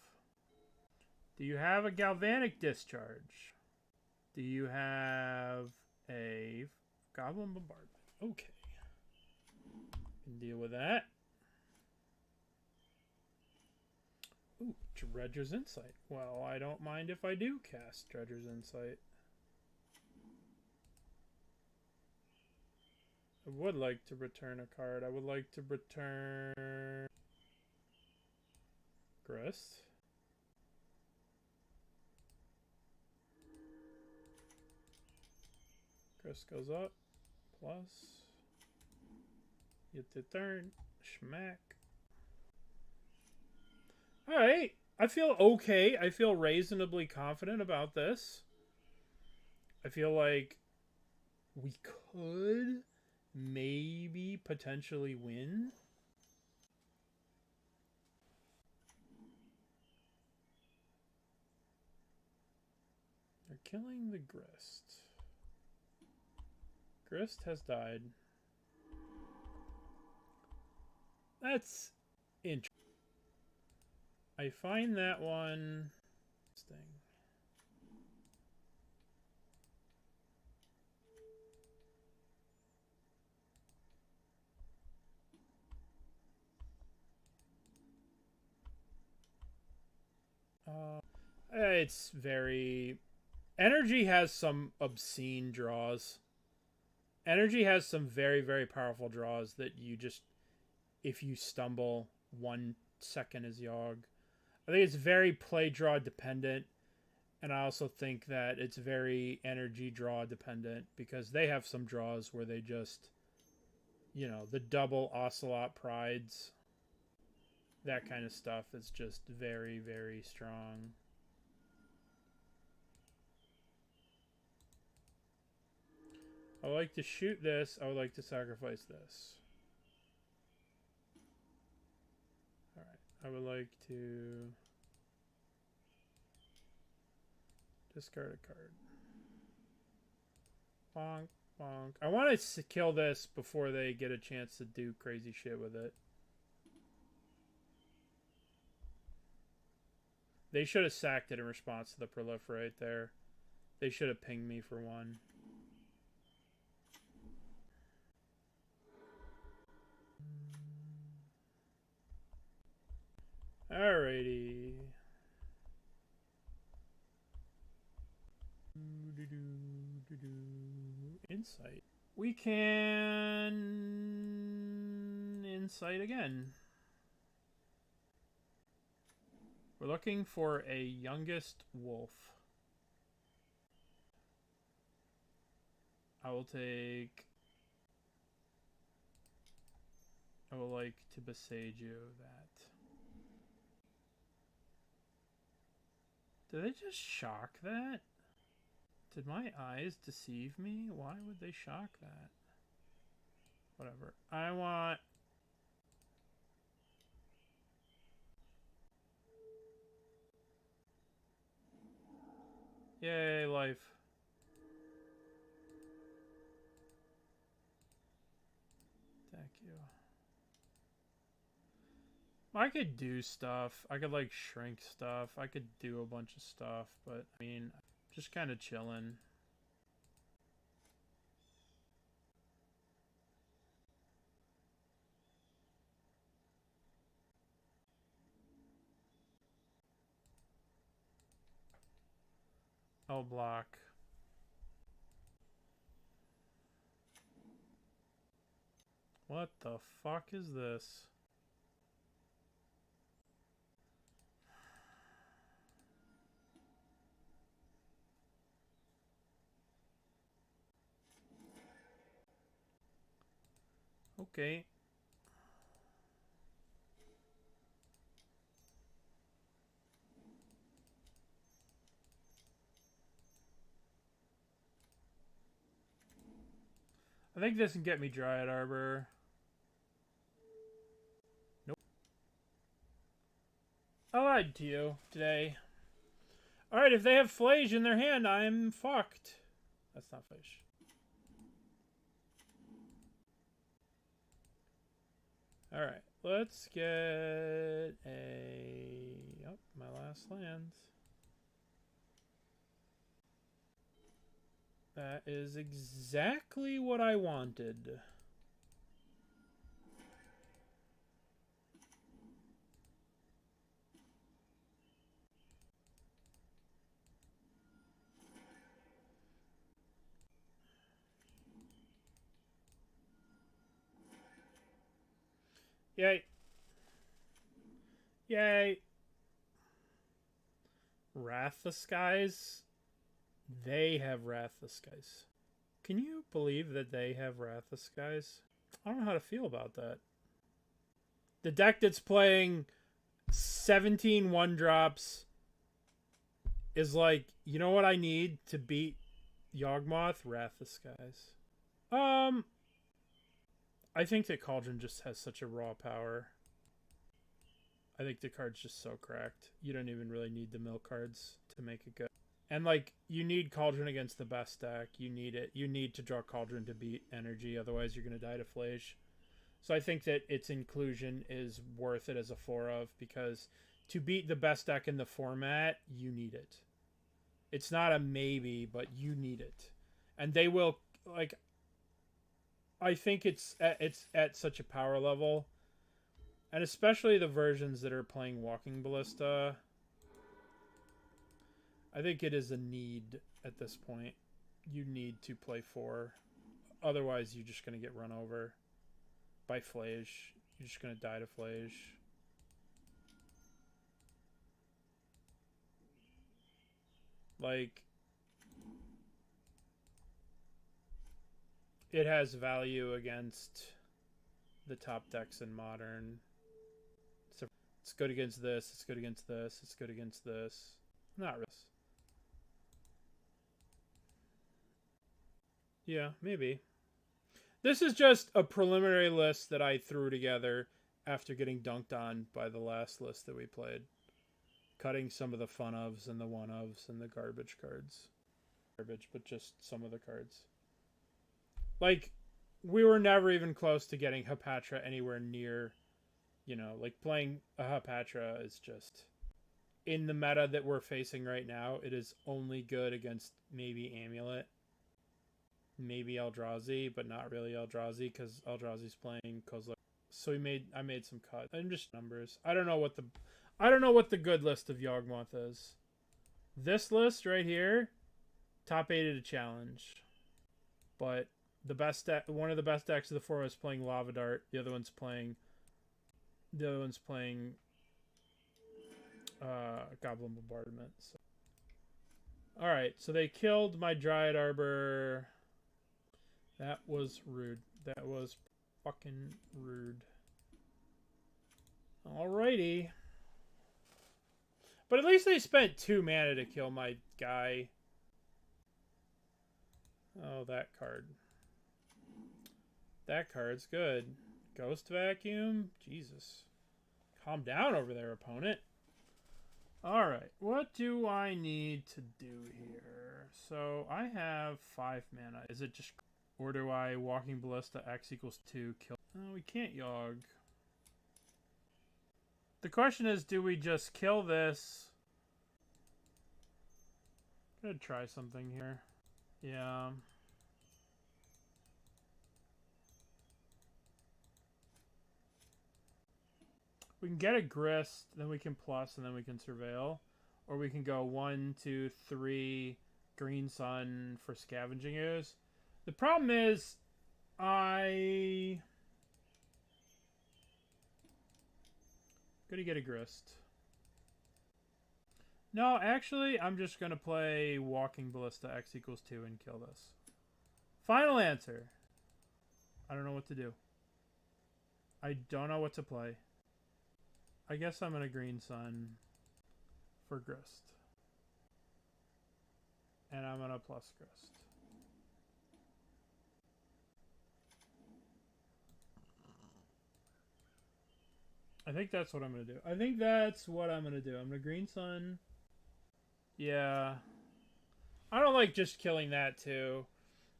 Do you have a Galvanic Discharge? Do you have a Goblin Bombardment? Okay. Can deal with that. Ooh, Dredger's Insight. Well, I don't mind if I do cast Dredger's Insight. I would like to return a card. I would like to return... Grist. Grist goes up. Plus. Get the turn. Schmack. Alright. I feel okay. I feel reasonably confident about this. I feel like we could maybe potentially win. They're killing the Grist. Grist has died. That's interesting. I find that one interesting. It's very... Energy has some obscene draws. Energy has some very, very powerful draws that you just... If you stumble, 1 second is Yawg. I think it's very play draw dependent. And I also think that it's very energy draw dependent. Because they have some draws where they just... You know, the double Ocelot Prides. That kind of stuff is just very, very strong. I would like to shoot this. I would like to sacrifice this. Alright. I would like to discard a card. Bonk. Bonk. I want to kill this before they get a chance to do crazy shit with it. They should have sacked it in response to the proliferate there. They should have pinged me for one. Alrighty. Insight. We can insight again. We're looking for a youngest wolf. I will like to Boseiju that. Did they just shock that? Did my eyes deceive me? Why would they shock that? Whatever. I want... Yay, life. Thank you. I could do stuff. I could, like, shrink stuff. I could do a bunch of stuff, but, I mean... Just kind of chilling. I'll block. What the fuck is this? Okay. I think this can get me Dryad Arbor. Nope. I lied to you today. Alright, if they have Flage in their hand, I'm fucked. That's not Flage. Alright, let's get a... Oh, my last land. That is exactly what I wanted. Yay. Yay. Wrath the Skies? They have Wrath the Skies. Can you believe that they have Wrath the Skies? I don't know how to feel about that. The deck that's playing 17 1-drops is like, you know what I need to beat Yawgmoth? Wrath the Skies. I think that Cauldron just has such a raw power. I think the card's just so cracked. You don't even really need the mill cards to make it good. And, like, you need Cauldron against the best deck. You need it. You need to draw Cauldron to beat energy. Otherwise, you're going to die to Flage. So I think that its inclusion is worth it as a 4-of. Because to beat the best deck in the format, you need it. It's not a maybe, but you need it. And they will, like... I think it's at such a power level. And especially the versions that are playing Walking Ballista... I think it is a need at this point. You need to play 4. Otherwise, you're just going to get run over by Flage. You're just going to die to Flage. Like, it has value against the top decks in Modern. So it's good against this. It's good against this. It's good against this. Not really. Yeah, maybe. This is just a preliminary list that I threw together after getting dunked on by the last list that we played. Cutting some of the fun ofs and the one ofs and the garbage cards. Garbage, but just some of the cards. Like, we were never even close to getting Hapatra anywhere near, you know, like playing a Hapatra is just, in the meta that we're facing right now, it is only good against maybe Amulet, maybe Eldrazi, but not really Eldrazi because Eldrazi's playing Kozilek. So I made some cuts. I'm just numbers. I don't know what the good list of Yawgmoth is. This list right here, top 8 at a challenge. But the best deck, one of the best decks of the 4 is playing Lava Dart. The other one's playing Goblin Bombardment. So. Alright, so they killed my Dryad Arbor. That was rude. That was fucking rude. Alrighty. But at least they spent 2 mana to kill my guy. Oh, that card. That card's good. Ghost Vacuum? Jesus. Calm down over there, opponent. Alright, what do I need to do here? So, I have 5 mana. Is it just... Or do I Walking Ballista X equals 2 kill? Oh, we can't Yawg. The question is, do we just kill this? I'm gonna try something here. Yeah. We can get a Grist, then we can plus, and then we can Surveil. Or we can go 1, 2, 3, Green Sun for Scavenging Ooze. The problem is, gonna get a Grist. No, actually, I'm just gonna play Walking Ballista X equals 2 and kill this. Final answer. I don't know what to do. I don't know what to play. I guess I'm gonna Green Sun for Grist. And I'm gonna plus Grist. I think that's what I'm going to do. I'm going to Green Sun. Yeah. I don't like just killing that too.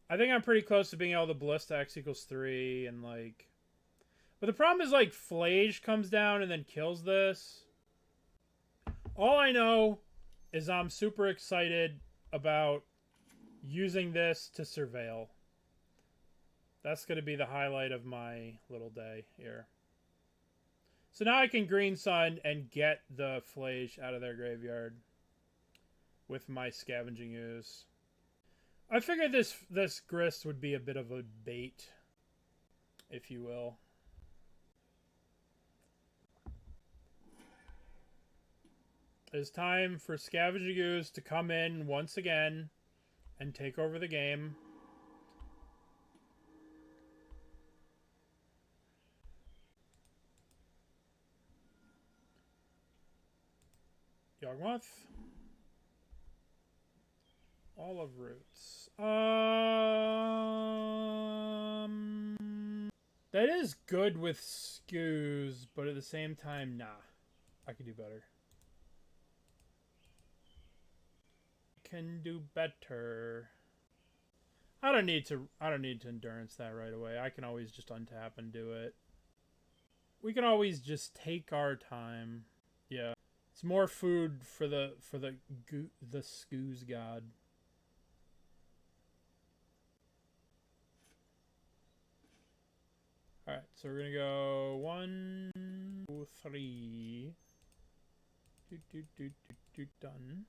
I think I'm pretty close to being able to Ballista X equals 3 and like... But the problem is like Flage comes down and then kills this. All I know is I'm super excited about using this to Surveil. That's going to be the highlight of my little day here. So now I can Green Sun and get the Flage out of their graveyard with my Scavenging Ooze. I figured this Grist would be a bit of a bait, if you will. It's time for Scavenging Ooze to come in once again and take over the game. Yawgmoth. Olive Roots. That is good with Skews, but at the same time, nah. I could do better. Can do better. I don't need to endurance that right away. I can always just untap and do it. We can always just take our time. Yeah. It's more food for the Skews god. Alright, so we're gonna go 1, 2, 3. Done.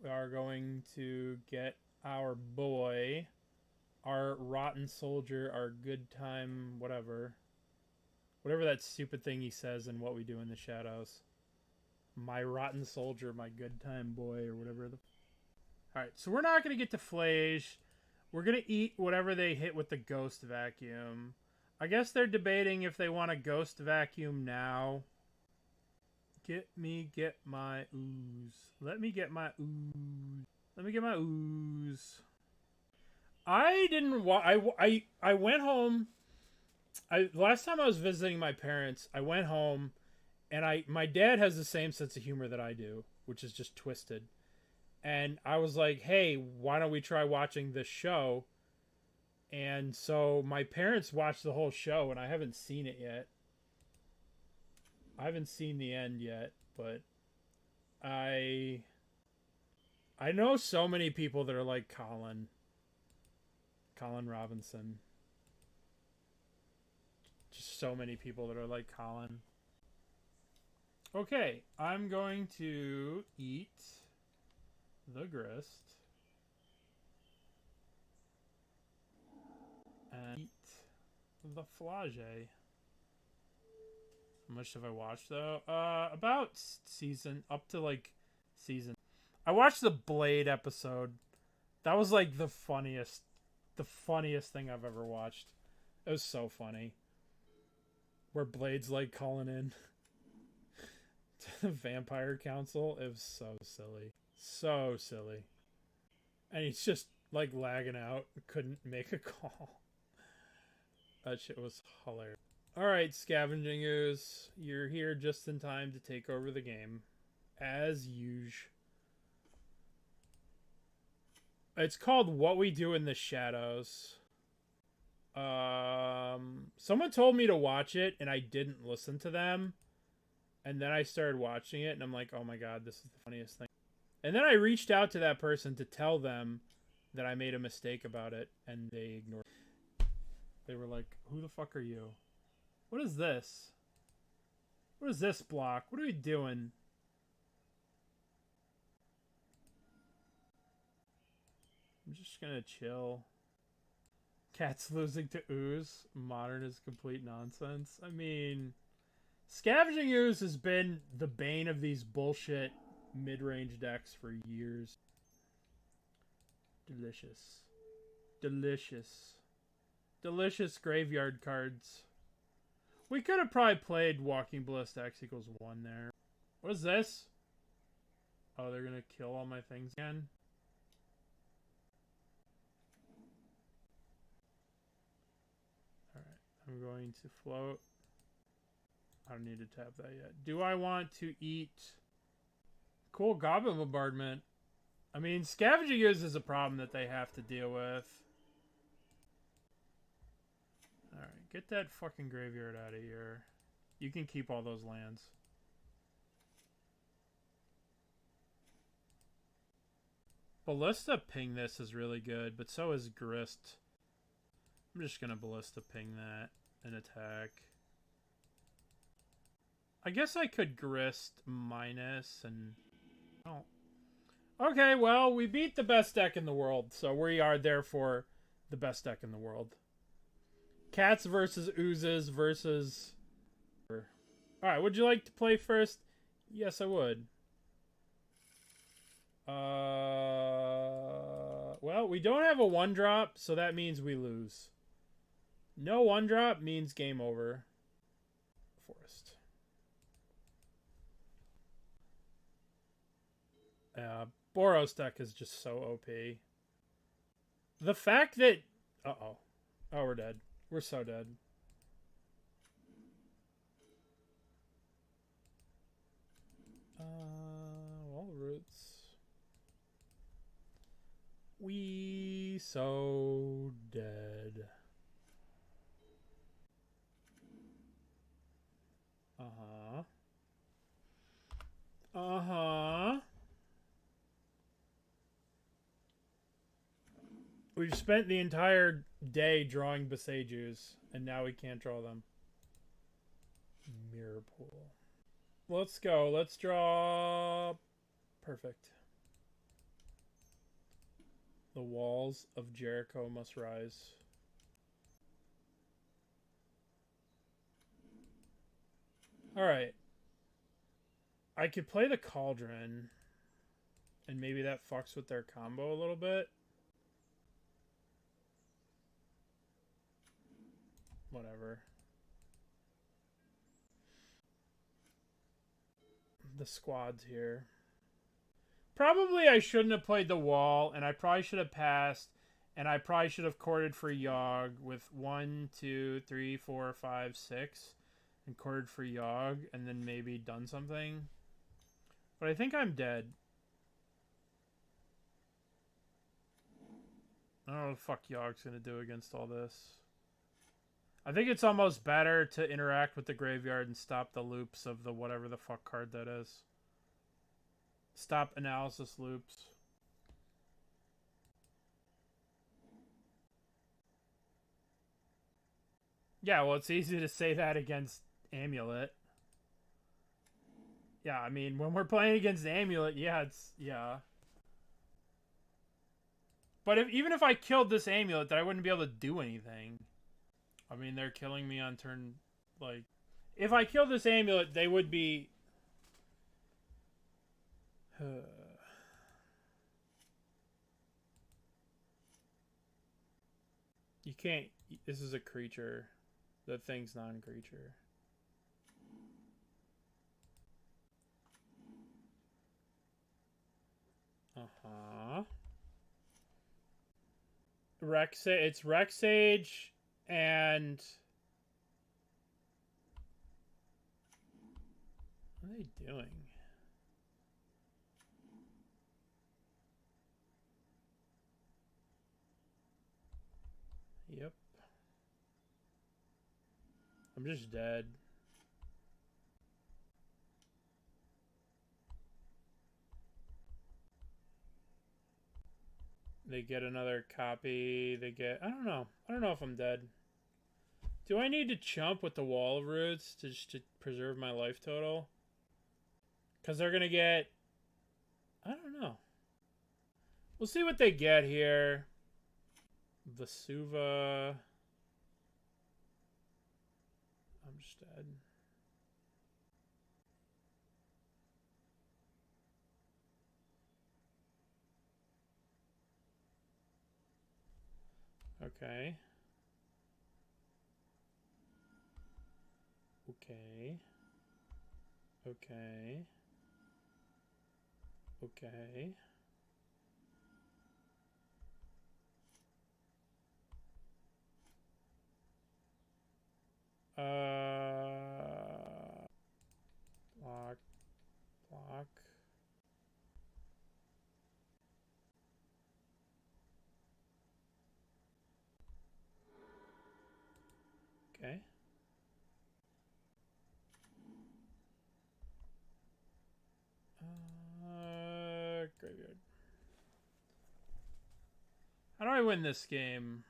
We are going to get our boy, our rotten soldier, our good time, whatever that stupid thing he says in What We Do in the Shadows. My rotten soldier, my good time boy, or whatever. Alright, so we're not going to get to Flage. We're going to eat whatever they hit with the Ghost Vacuum. I guess they're debating if they want a Ghost Vacuum now. Get my ooze. Let me get my ooze. Let me get my ooze. I didn't I went home. Last time I was visiting my parents, I went home and my dad has the same sense of humor that I do, which is just twisted. And I was like, hey, why don't we try watching this show? And so my parents watched the whole show, and I haven't seen it yet. I haven't seen the end yet, but I know so many people that are like Colin Robinson. Just so many people that are like Colin. Okay, I'm going to eat the grist and eat the flagey. How much have I watched though? About up to like season. I watched the Blade episode. That was like the funniest thing I've ever watched. It was so funny. Where Blade's like calling in to the Vampire Council. It was so silly. So silly. And he's just like lagging out. Couldn't make a call. That shit was hilarious. Alright, Scavenging Ooze. You're here just in time to take over the game. As usual. It's called What We Do in the Shadows. Someone told me to watch it, and I didn't listen to them. And then I started watching it, and I'm like, oh my god, this is the funniest thing. And then I reached out to that person to tell them that I made a mistake about it, and they ignored it. They were like, who the fuck are you? What is this? What is this block? What are we doing? I'm just gonna chill. Cat's losing to Ooze. Modern is complete nonsense. I mean, Scavenging Ooze has been the bane of these bullshit mid-range decks for years. Delicious. Delicious. Delicious graveyard cards. We could have probably played Walking Ballista X=1 there. What is this? Oh, they're gonna kill all my things again? I'm going to float. I don't need to tap that yet. Do I want to eat? Cool Goblin Bombardment. I mean, Scavenging Ooze is a problem that they have to deal with. Alright, get that fucking graveyard out of here. You can keep all those lands. Ballista ping this is really good, but so is Grist. I'm just gonna Ballista ping that and attack. I guess I could Grist minus and... Oh. Okay, well, we beat the best deck in the world, so we are therefore the best deck in the world. Cats versus Oozes versus... Alright, would you like to play first? Yes, I would. Well, we don't have a 1-drop, so that means we lose. No 1-drop means game over. Forest. Boros deck is just so OP. The fact that... Uh-oh. Oh, we're dead. We're so dead. Wall roots. We so dead. Uh-huh. Uh-huh. We've spent the entire day drawing Boseijus, and now we can't draw them. Mirror pool. Let's go. Let's draw... Perfect. The walls of Jericho must rise. Alright. I could play the Cauldron, and maybe that fucks with their combo a little bit. Whatever. The squad's here. Probably I shouldn't have played the wall, and I probably should have passed, and I probably should have courted for Yawg with 1, 2, 3, 4, 5, 6, and courted for Yawg, and then maybe done something. But I think I'm dead. I don't know what the fuck Yawg's gonna do against all this. I think it's almost better to interact with the graveyard and stop the loops of the whatever the fuck card that is. Stop analysis loops. Yeah, well, it's easy to say that against Amulet. Yeah, I mean, when we're playing against Amulet, yeah. But even if I killed this Amulet, then I wouldn't be able to do anything. I mean, they're killing me on turn, like... If I kill this Amulet, they would be... You can't... This is a creature. The thing's non-creature. Uh-huh. It's Rexage and... What are they doing? Yep. I'm just dead. They get another copy. They get... I don't know. I don't know if I'm dead. Do I need to chump with the Wall of Roots to preserve my life total? Because they're going to get... I don't know. We'll see what they get here. Vesuva. I'm just dead. Okay. Okay. Okay. Okay. Block. Block. Okay. Graveyard. How do I win this game?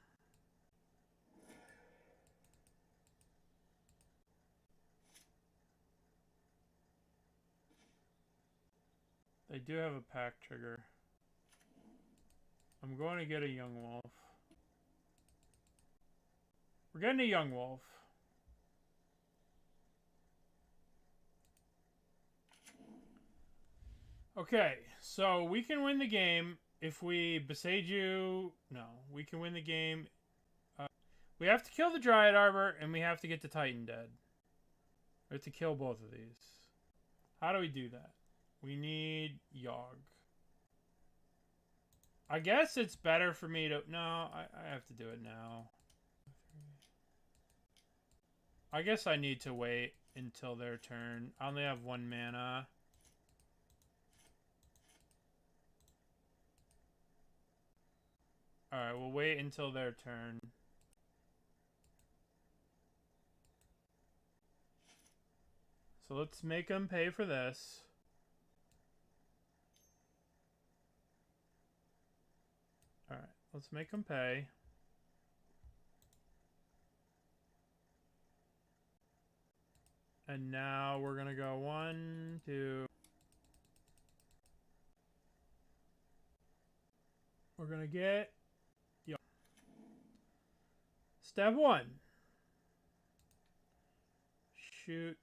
They do have a pack trigger. I'm going to get a Yawgmoth. We're getting a Yawgmoth. Okay, so we can win the game if we Boseiju. No, we can win the game. We have to kill the Dryad Arbor, and we have to get the Titan dead. We have to kill both of these. How do we do that? We need Yawg. I guess it's better for me to... No, I have to do it now. I guess I need to wait until their turn. I only have 1 mana. Alright, we'll wait until their turn. So let's make them pay for this. Alright, let's make them pay. And now we're going to go 1, 2... We're going to get... Yo. Step 1. Shoot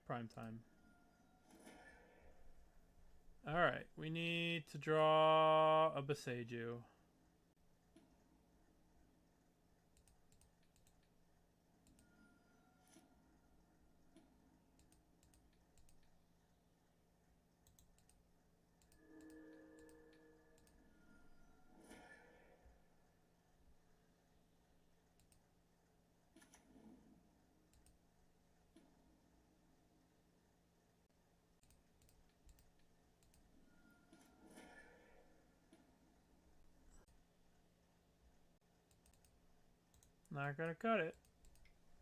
prime time. Alright, we need to draw a Boseiju. Not gonna cut it.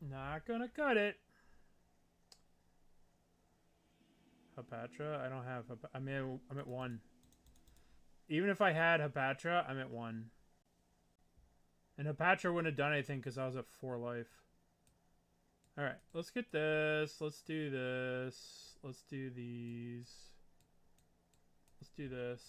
Not gonna cut it. Hapatra? I don't have I'm at 1. Even if I had Hapatra, I'm at 1. And Hapatra wouldn't have done anything because I was at 4 life. Alright, let's get this. Let's do this. Let's do these. Let's do this.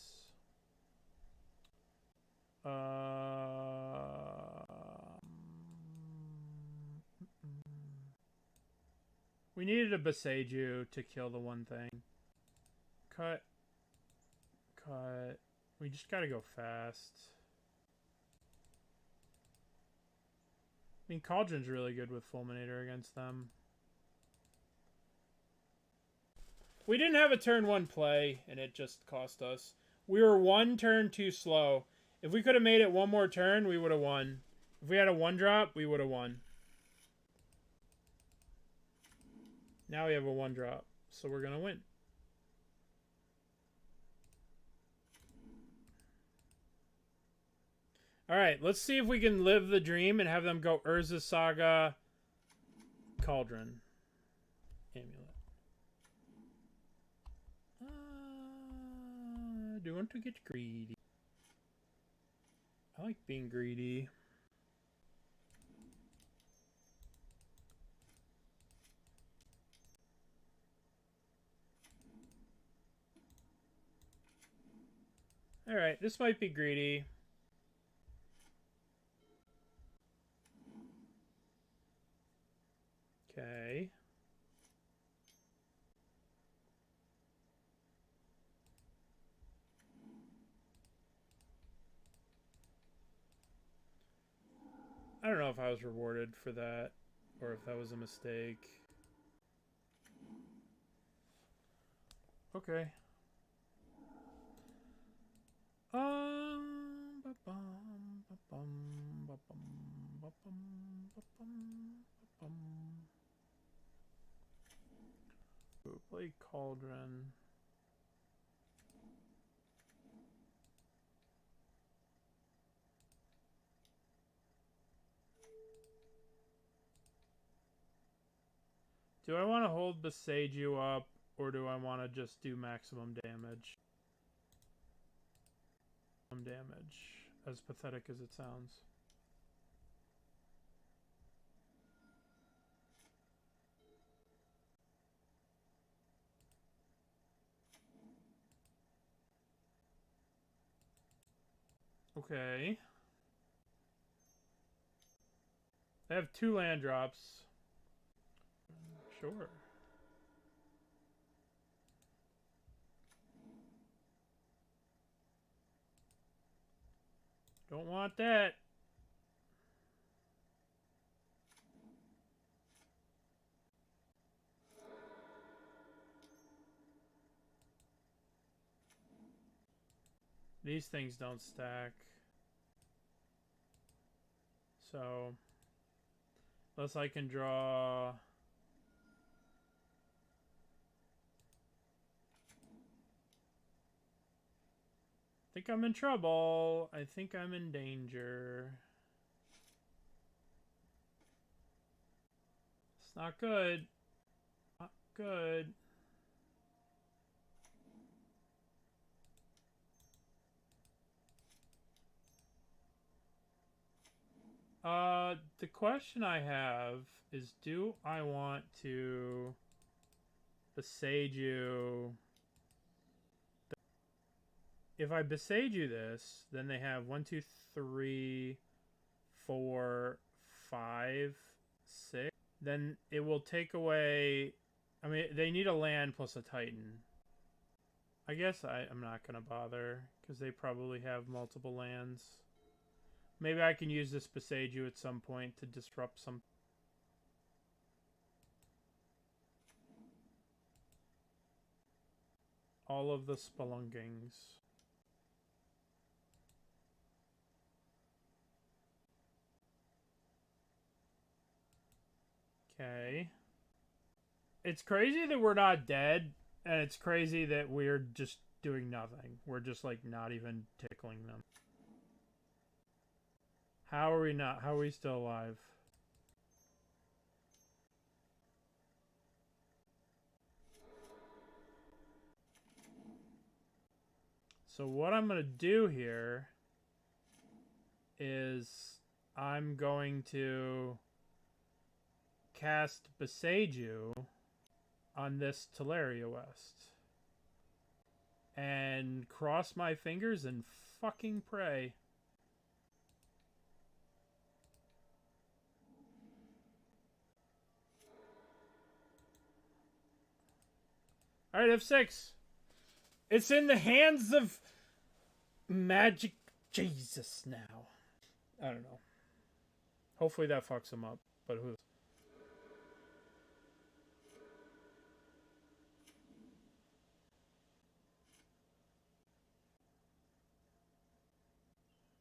We needed a Boseiju to kill the one thing. Cut. Cut. We just gotta go fast. I mean, Cauldron's really good with Fulminator against them. We didn't have a turn 1 play, and it just cost us. We were 1 turn too slow. If we could have made it 1 more turn, we would have won. If we had a 1-drop, we would have won. Now we have a 1-drop, so we're going to win. Alright, let's see if we can live the dream and have them go Urza Saga, Cauldron, Amulet. Do you want to get greedy? I like being greedy. Alright, this might be greedy. Okay. I don't know if I was rewarded for that or if that was a mistake. Okay. Play Cauldron. Do I want to hold Boseiju up, or do I want to just do maximum damage? Damage, as pathetic as it sounds. Okay. I have 2 land drops. Sure. Don't want that. These things don't stack. So, unless I can draw... I think I'm in trouble. I think I'm in danger. It's not good. Not good. The question I have is, do I want to Boseiju? If I Boseiju this, then they have 1, 2, 3, 4, 5, 6. Then it will take away... I mean, they need a land plus a Titan. I guess I'm not going to bother, because they probably have multiple lands. Maybe I can use this Boseiju at some point to disrupt some... all of the Spelungings. Okay. It's crazy that we're not dead, and it's crazy that we're just doing nothing. We're just, like, not even tickling them. How are we not? How are we still alive? So what I'm going to do here is I'm going to cast Boseiju on this Teleria West. And cross my fingers and fucking pray. Alright, F6. It's in the hands of Magic Jesus now. I don't know. Hopefully that fucks him up. But who?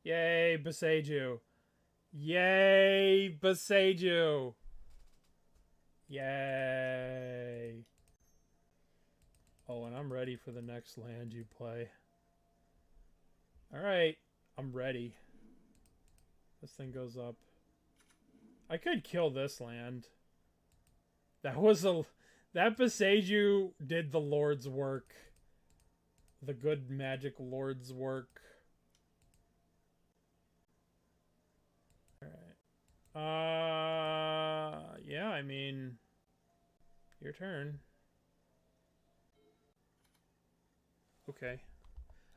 Yay, Boseiju. Yay, Boseiju. Yay. Oh, and I'm ready for the next land you play. Alright, I'm ready. This thing goes up. I could kill this land. That Boseiju did the Lord's work. The good magic Lord's work. Alright. Yeah, I mean, your turn. Okay.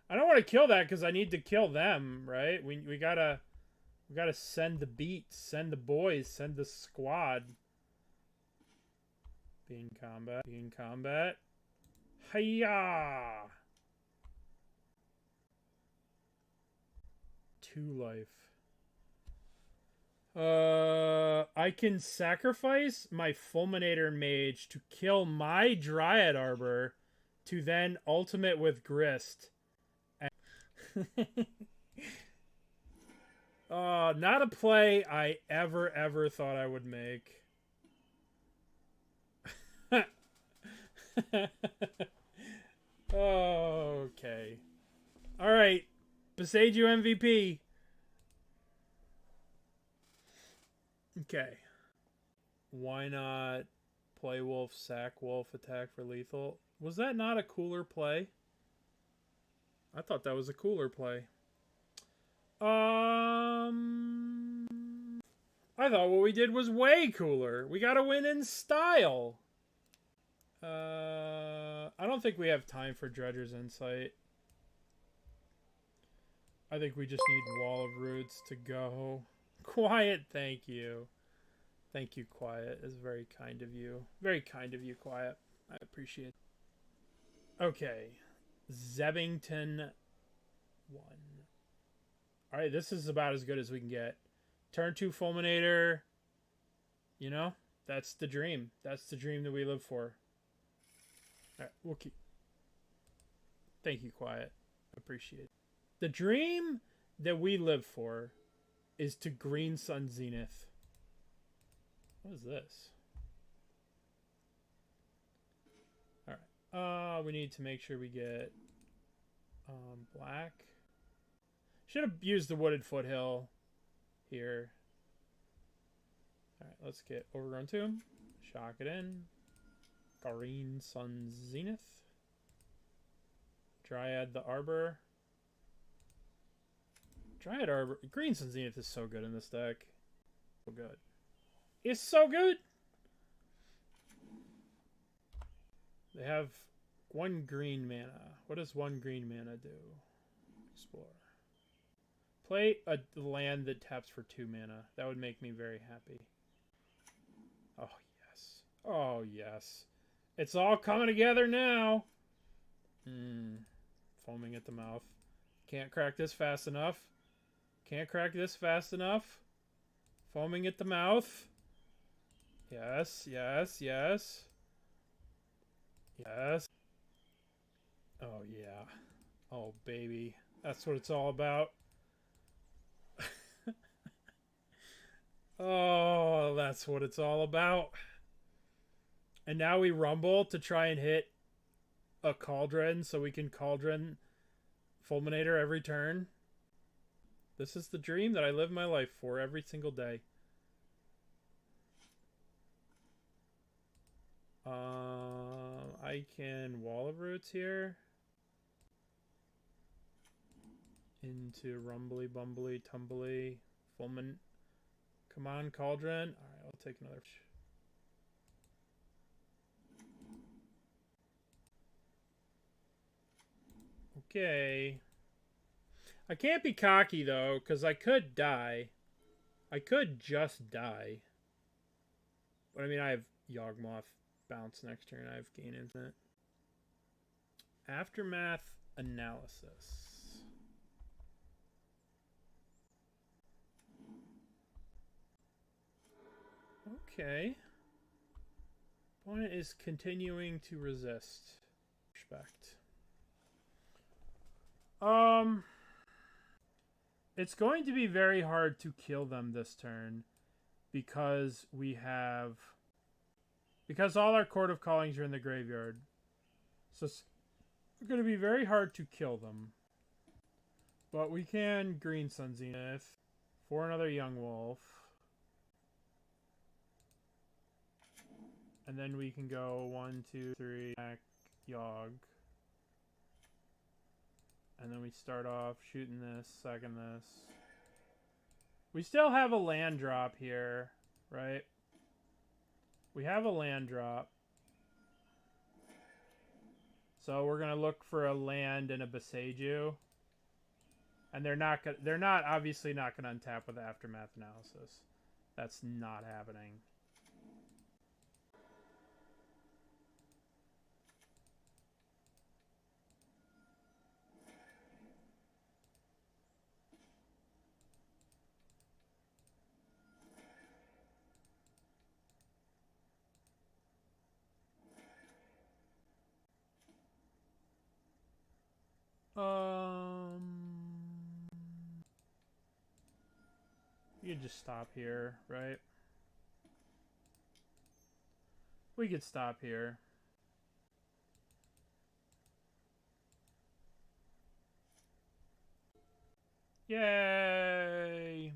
I don't want to kill that because I need to kill them, right? We gotta send the beats, send the boys, send the squad. Be in combat. Be in combat. Hiya! 2 life. I can sacrifice my Fulminator Mage to kill my Dryad Arbor to then ultimate with Grist. Not a play I ever thought I would make. Okay. Alright. Boseiju MVP. Okay. Why not play wolf, sack wolf, attack for lethal? Was that not a cooler play? I thought that was a cooler play. I thought what we did was way cooler. We gotta win in style. I don't think we have time for Dredger's Insight. I think we just need Wall of Roots to go. Quiet, thank you. Thank you, Quiet. It's very kind of you. Very kind of you, Quiet. I appreciate it. Okay. Zebington 1. Alright, this is about as good as we can get. Turn 2 Fulminator. You know? That's the dream. That's the dream that we live for. Alright, we'll keep. Thank you, Quiet. Appreciate it. The dream that we live for is to Green Sun Zenith. What is this? Alright. We need to make sure we get black. Should have used the Wooded Foothill here. Alright, let's get Overgrown Tomb. Shock it in. Green Sun Zenith. Dryad the Arbor. Dryad Arbor. Green Sun Zenith is so good in this deck. So good. It's so good! They have 1 green mana. What does 1 green mana do? Explore. Play a land that taps for 2 mana. That would make me very happy. Oh, yes. Oh, yes. It's all coming together now. Foaming at the mouth. Can't crack this fast enough. Can't crack this fast enough. Foaming at the mouth. Yes, yes, yes. Yes. Oh, yeah. Oh, baby. That's what it's all about. Oh, that's what it's all about. And now we rumble to try and hit a Cauldron so we can Cauldron Fulminator every turn. This is the dream that I live my life for every single day. I can Wall of Roots here. Into Rumbly, Bumbly, Tumbly, Fulmin. Come on, Cauldron. Alright, I'll take another. Okay. I can't be cocky, though, because I could die. I could just die. But, I mean, I have Yawgmoth bounce next turn. I have Gain Infinite. Aftermath Analysis. Okay. Opponent is continuing to resist. Respect. It's going to be very hard to kill them this turn because all our Chord of Callings are in the graveyard. So it's going to be very hard to kill them. But we can Green Sun Zenith for another Young Wolf. And then we can go 1, 2, 3, back, Yawg. And then we start off shooting this, sacking this. We still have a land drop here, right? We have a land drop. So we're gonna look for a land and a Boseiju. And they're not obviously not gonna untap with Aftermath Analysis. That's not happening. You could just stop here, right? We could stop here. Yay!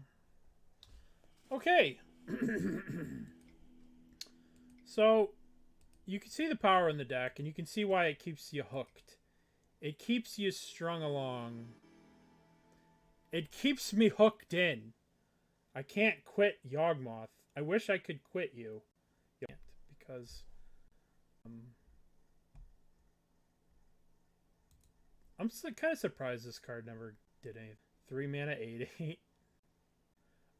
Okay. So, you can see the power in the deck, and you can see why it keeps you hooked. It keeps you strung along. It keeps me hooked in. I can't quit Yawgmoth. I wish I could quit you. Because I'm kind of surprised this card never did anything. 3 mana, 8/8.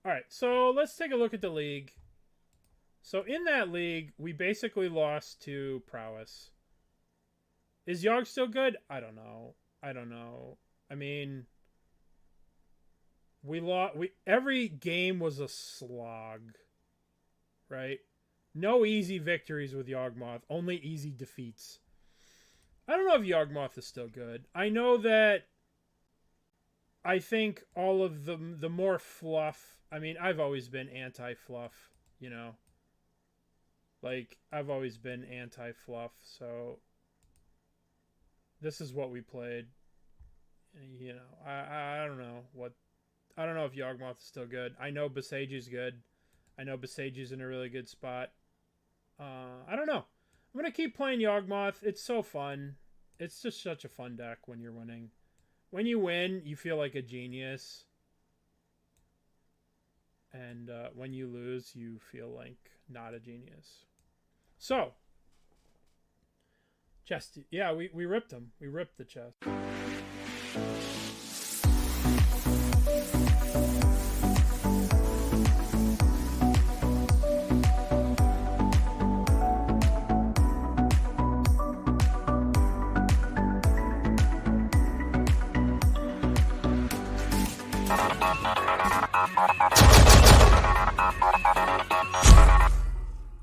Alright, so let's take a look at the league. So in that league, we basically lost to Prowess. Is Yawg still good? I don't know. I mean, every game was a slog, right? No easy victories with Yawgmoth, only easy defeats. I don't know if Yawgmoth is still good. I know that I think all of the more fluff, I mean, I've always been anti-fluff, you know? Like, I've always been anti-fluff, so this is what we played. You know, I don't know what... I don't know if Yawgmoth is still good. I know Boseiju's good. I know Boseiju's in a really good spot. I don't know. I'm going to keep playing Yawgmoth. It's so fun. It's just such a fun deck when you're winning. When you win, you feel like a genius. And when you lose, you feel like not a genius. So, chest. Yeah, we ripped him. We ripped the chest.